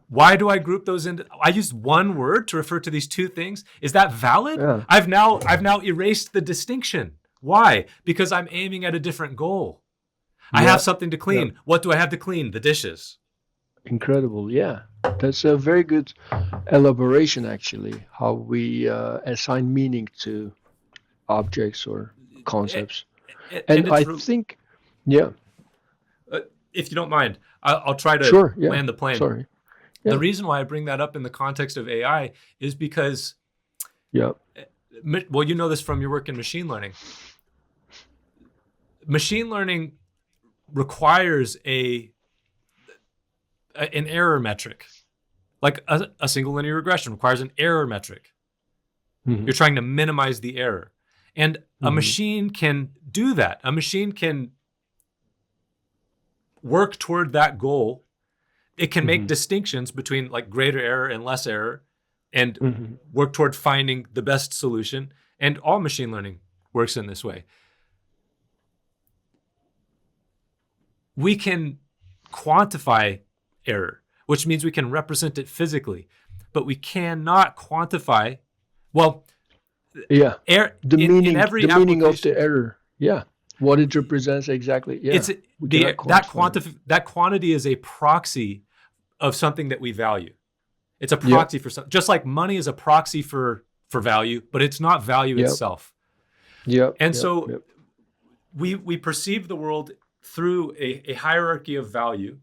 Why do I group those into? I used one word to refer to these two things. Is that valid? Yeah. I've now erased the distinction. Why? Because I'm aiming at a different goal. I have something to clean. What do I have to clean? The dishes. Incredible. Yeah. That's a very good elaboration, actually, how we assign meaning to objects or concepts. And I think, if you don't mind, I'll try to land the plane. Sorry. The reason why I bring that up in the context of AI is because, well, you know this from your work in machine learning. Machine learning requires an error metric. Like a single linear regression requires an error metric. You're trying to minimize the error. And a machine can do that. A machine can work toward that goal. It can make distinctions between like greater error and less error, and work toward finding the best solution. And all machine learning works in this way. We can quantify error, which means we can represent it physically. but we cannot quantify. Well, Yeah. The in every the meaning of application, the error. Yeah. What it represents exactly. Yeah. it's We cannot quantify it. that quantity is a proxy of something that we value. It's a Yep. proxy for something, just like money is a proxy for value, but it's not value Yep. itself. Yep. And Yep. so Yep. we perceive the world through a hierarchy of value.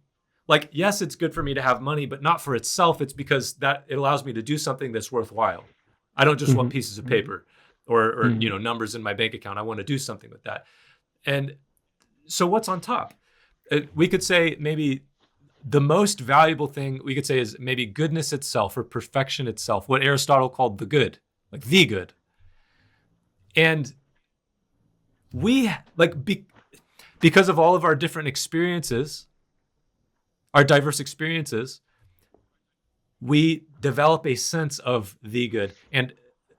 Like, yes, it's good for me to have money, but not for itself. It's because that it allows me to do something that's worthwhile. I don't just want pieces of paper or numbers in my bank account. I want to do something with that. And so what's on top? We could say maybe the most valuable thing we could say is maybe goodness itself or perfection itself, what Aristotle called the good, like the good. And we because of all of our different experiences, our diverse experiences, we develop a sense of the good. And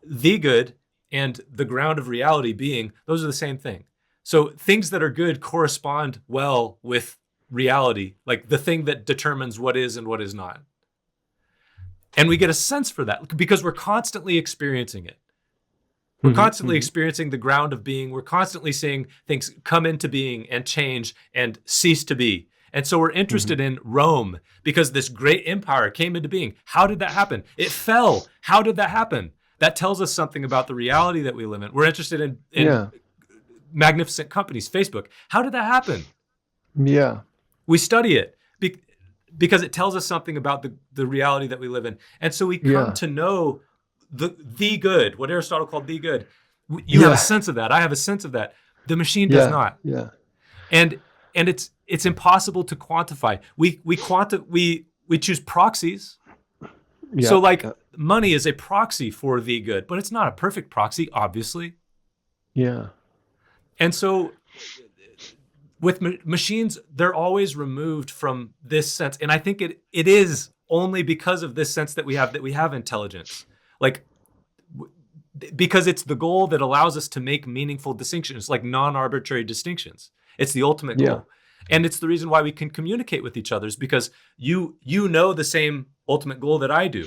the good and the ground of reality being, those are the same thing. So things that are good correspond well with reality, like the thing that determines what is and what is not. And we get a sense for that because we're constantly experiencing it. We're constantly experiencing the ground of being. We're constantly seeing things come into being and change and cease to be. And so we're interested in Rome because this great empire came into being. How did that happen? It fell. How did that happen? That tells us something about the reality that we live in. We're interested in magnificent companies, Facebook. How did that happen? Yeah. We study it because it tells us something about the reality that we live in. And so we come to know the good, what Aristotle called the good. You have a sense of that. I have a sense of that. The machine does not. Yeah. And it's impossible to quantify. We choose proxies. Yeah. So money is a proxy for the good, but it's not a perfect proxy, obviously. Yeah. And so with machines, they're always removed from this sense. And I think it is only because of this sense that we have intelligence. Because it's the goal that allows us to make meaningful distinctions, like non-arbitrary distinctions. It's the ultimate goal. And it's the reason why we can communicate with each other, is because you know the same ultimate goal that I do.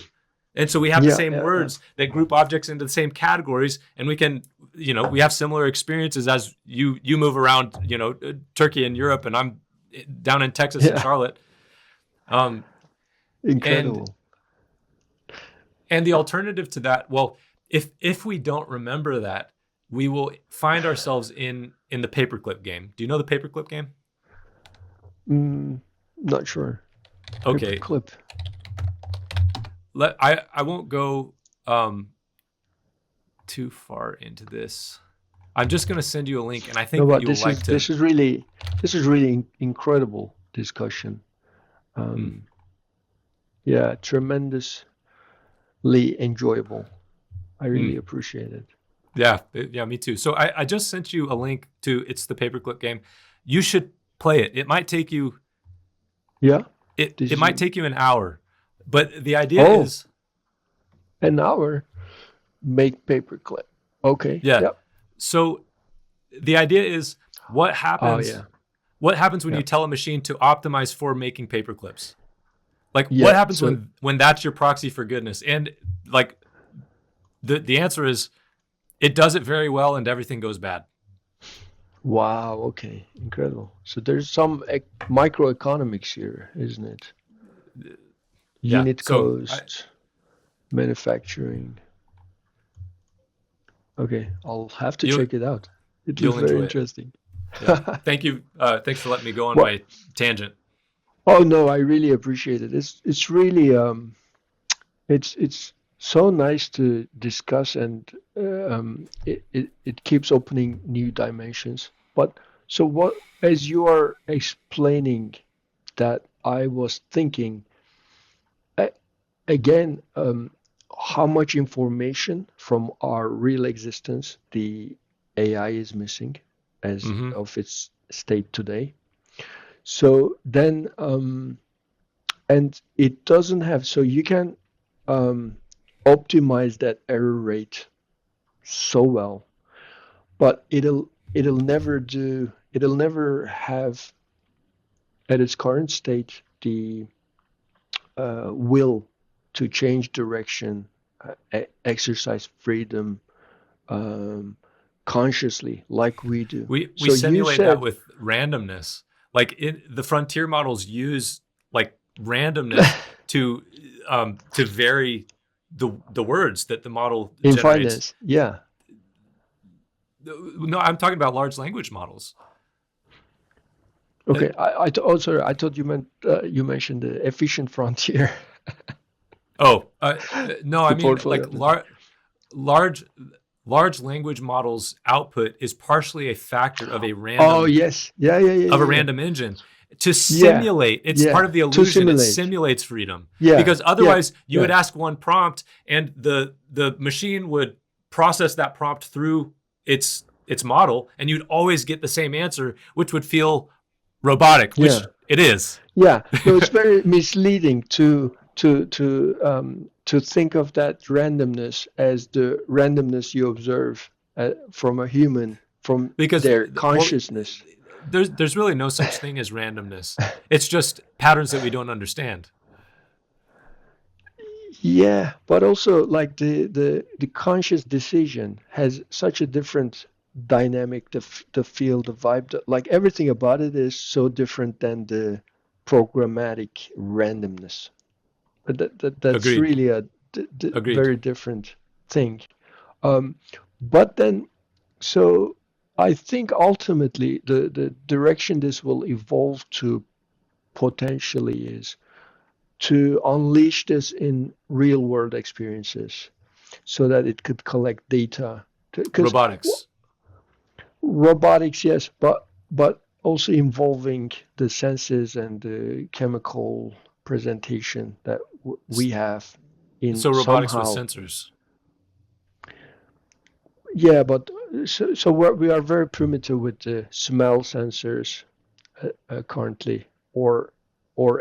And so we have the same words that group objects into the same categories, and we can, we have similar experiences as you move around, Turkey and Europe, and I'm down in Texas and Charlotte. Incredible. And the alternative to that, well, if we don't remember that, we will find ourselves in the paperclip game. Do you know the paperclip game? Not sure. Okay. Paperclip. I won't go too far into this. I'm just going to send you a link, and I think that you will like to. This is really incredible discussion. Yeah, tremendously enjoyable. I really appreciate it. Yeah, me too. So I just sent you a link to It's the Paperclip Game. You should play it. It might take you. Yeah. It might take you an hour, but the idea is. An hour. Make paperclip. Okay. Yeah. Yep. So the idea is what happens. What happens when you tell a machine to optimize for making paperclips? What happens when that's your proxy for goodness? And the answer is, it does it very well, and everything goes bad. Wow. Okay. Incredible. So there's some microeconomics here, isn't it? Unit cost, manufacturing. Okay, I'll have to check it out. It looks very interesting. Yeah. Thank you. Thanks for letting me go on my tangent. Oh no, I really appreciate it. It's really it's so nice to discuss, and it keeps opening new dimensions. But so what, as you are explaining that, I was thinking again, how much information from our real existence the AI is missing as of its state today. So then, and it doesn't have, so you can optimize that error rate so well, but it'll never have at its current state the will to change direction, exercise freedom consciously, like we do. We So you simulate that said, with randomness. Like the frontier models use like randomness to vary the words that the model in generates. finance, yeah. No, I'm talking about large language models. Okay, sorry, I thought you meant you mentioned the efficient frontier. No, I The mean portfolio. like large language models output is partially a factor of a Oh random yes, yeah. of a random engine to Yeah, simulate. It's yeah. part of the To illusion. It simulate. simulates freedom. Yeah, Because yeah, otherwise you would yeah, ask one prompt and the machine would process that prompt through its model and you'd always get the same answer, which would feel robotic, yeah, which it is. yeah. No, it's very misleading to think of that randomness as the randomness you observe from a human, from Because their well, consciousness. there's really no such thing as randomness. It's just patterns that we don't understand. Yeah, but also like the conscious decision has such a different dynamic, the feel, the vibe, like everything about it is so different than the programmatic randomness. But that's Agreed. really a Agreed. very different thing. Um, but then, so I think ultimately the direction this will evolve to potentially is to unleash this in real world experiences so that it could collect data. Because Robotics. robotics, yes, but also involving the senses and the chemical presentation that we have in So robotics with somehow. sensors. Yeah, but so we are very primitive with the smell sensors currently, or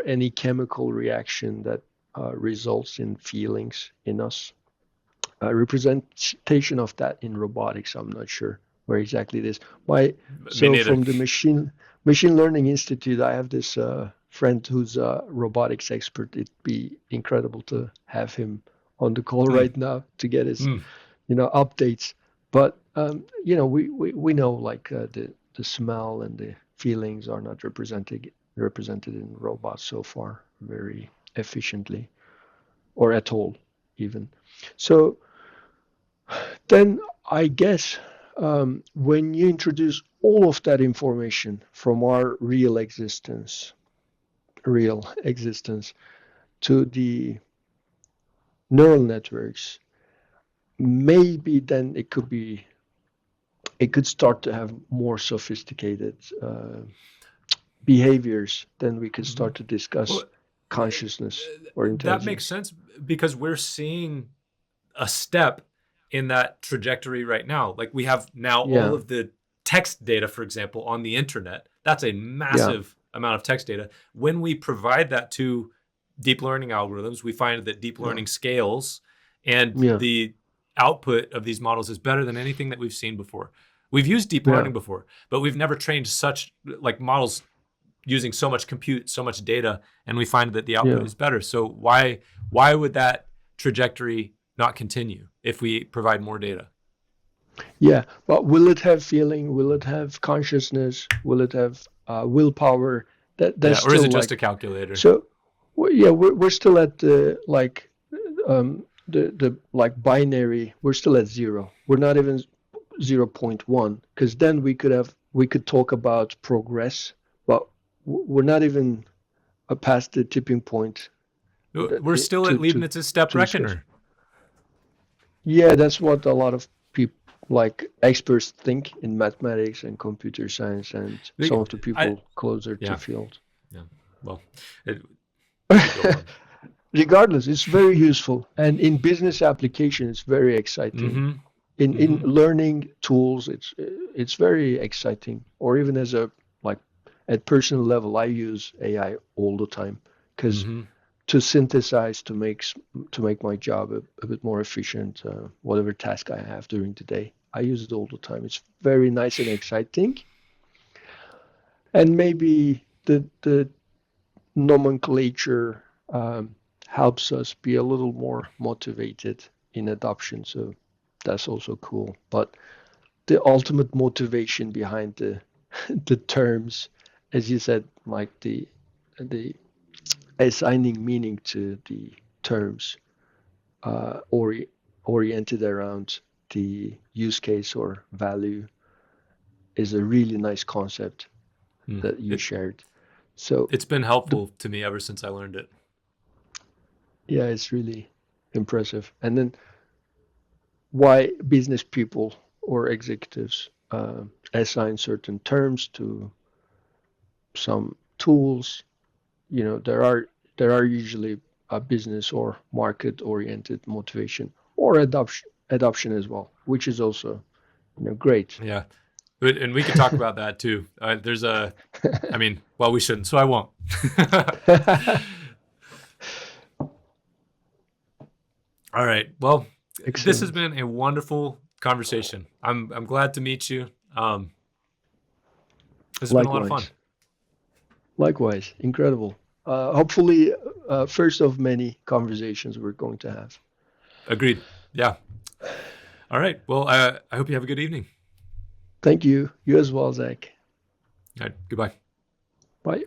any chemical reaction that results in feelings in us. Representation of that in robotics, I'm not sure where exactly it is. Me So neither. from the machine learning institute, I have this friend who's a robotics expert. It'd be incredible to have him on the call Hmm. right now to get his Hmm. updates. But we know like the smell and the feelings are not represented in robots so far very efficiently or at all even. So then I guess when you introduce all of that information from our real existence to the neural networks, maybe then it could start to have more sophisticated behaviors. Then we could start to discuss Well, consciousness or that makes intelligence. sense because we're seeing a step in that trajectory right now. Like we have now all Yeah, of the text data, for example, on the internet. That's a yeah, massive amount of text data. When we provide that to deep learning algorithms, we find that deep yeah, learning scales and yeah, the output of these models is better than anything that we've seen before. We've used deep yeah, learning before, but we've never trained such like models using so much compute, so much data, and we find that the output yeah. is better. So why would that trajectory not continue if we provide more data? Yeah, but will it have feeling? Will it have consciousness? Will it have willpower? That's Yeah, or is it still just a like calculator? so. Yeah, we're still at the like the like binary. We're still at zero. We're not even 0.1 because then we could talk about progress, but we're not even past the tipping point We're still at to Leibniz's step discuss. reckoner. Yeah, that's what a lot of people, like experts, think in mathematics and computer science, and some of the I people closer to yeah field. yeah. Well, we could go on. Regardless, it's very useful, and in business application, it's very exciting. Mm-hmm. In Mm-hmm. learning tools, it's very exciting. Or even as a like at personal level, I use AI all the time because Mm-hmm. to synthesize to make my job a bit more efficient, whatever task I have during the day, I use it all the time. It's very nice and exciting, and maybe the nomenclature helps us be a little more motivated in adoption. So that's also cool. But the ultimate motivation behind the the terms, as you said, like the assigning meaning to the terms, oriented around the use case or value, is a really nice concept Hmm. that you shared. So It's been the helpful to me ever since I learned it. yeah, it's really impressive. And then why business people or executives assign certain terms to some tools. There are usually a business or market oriented motivation or adoption as well, which is also great. Yeah. And we could talk about that too. Well, we shouldn't, so I won't. All right. Well, this has Excellent. been a wonderful conversation. I'm glad to meet you. This has been a lot of fun. Likewise. Likewise. Incredible. Hopefully, first of many conversations we're going to have. Agreed. Yeah. All right. Well, I hope you have a good evening. Thank you. You as well, Zach. All right. Goodbye. Bye.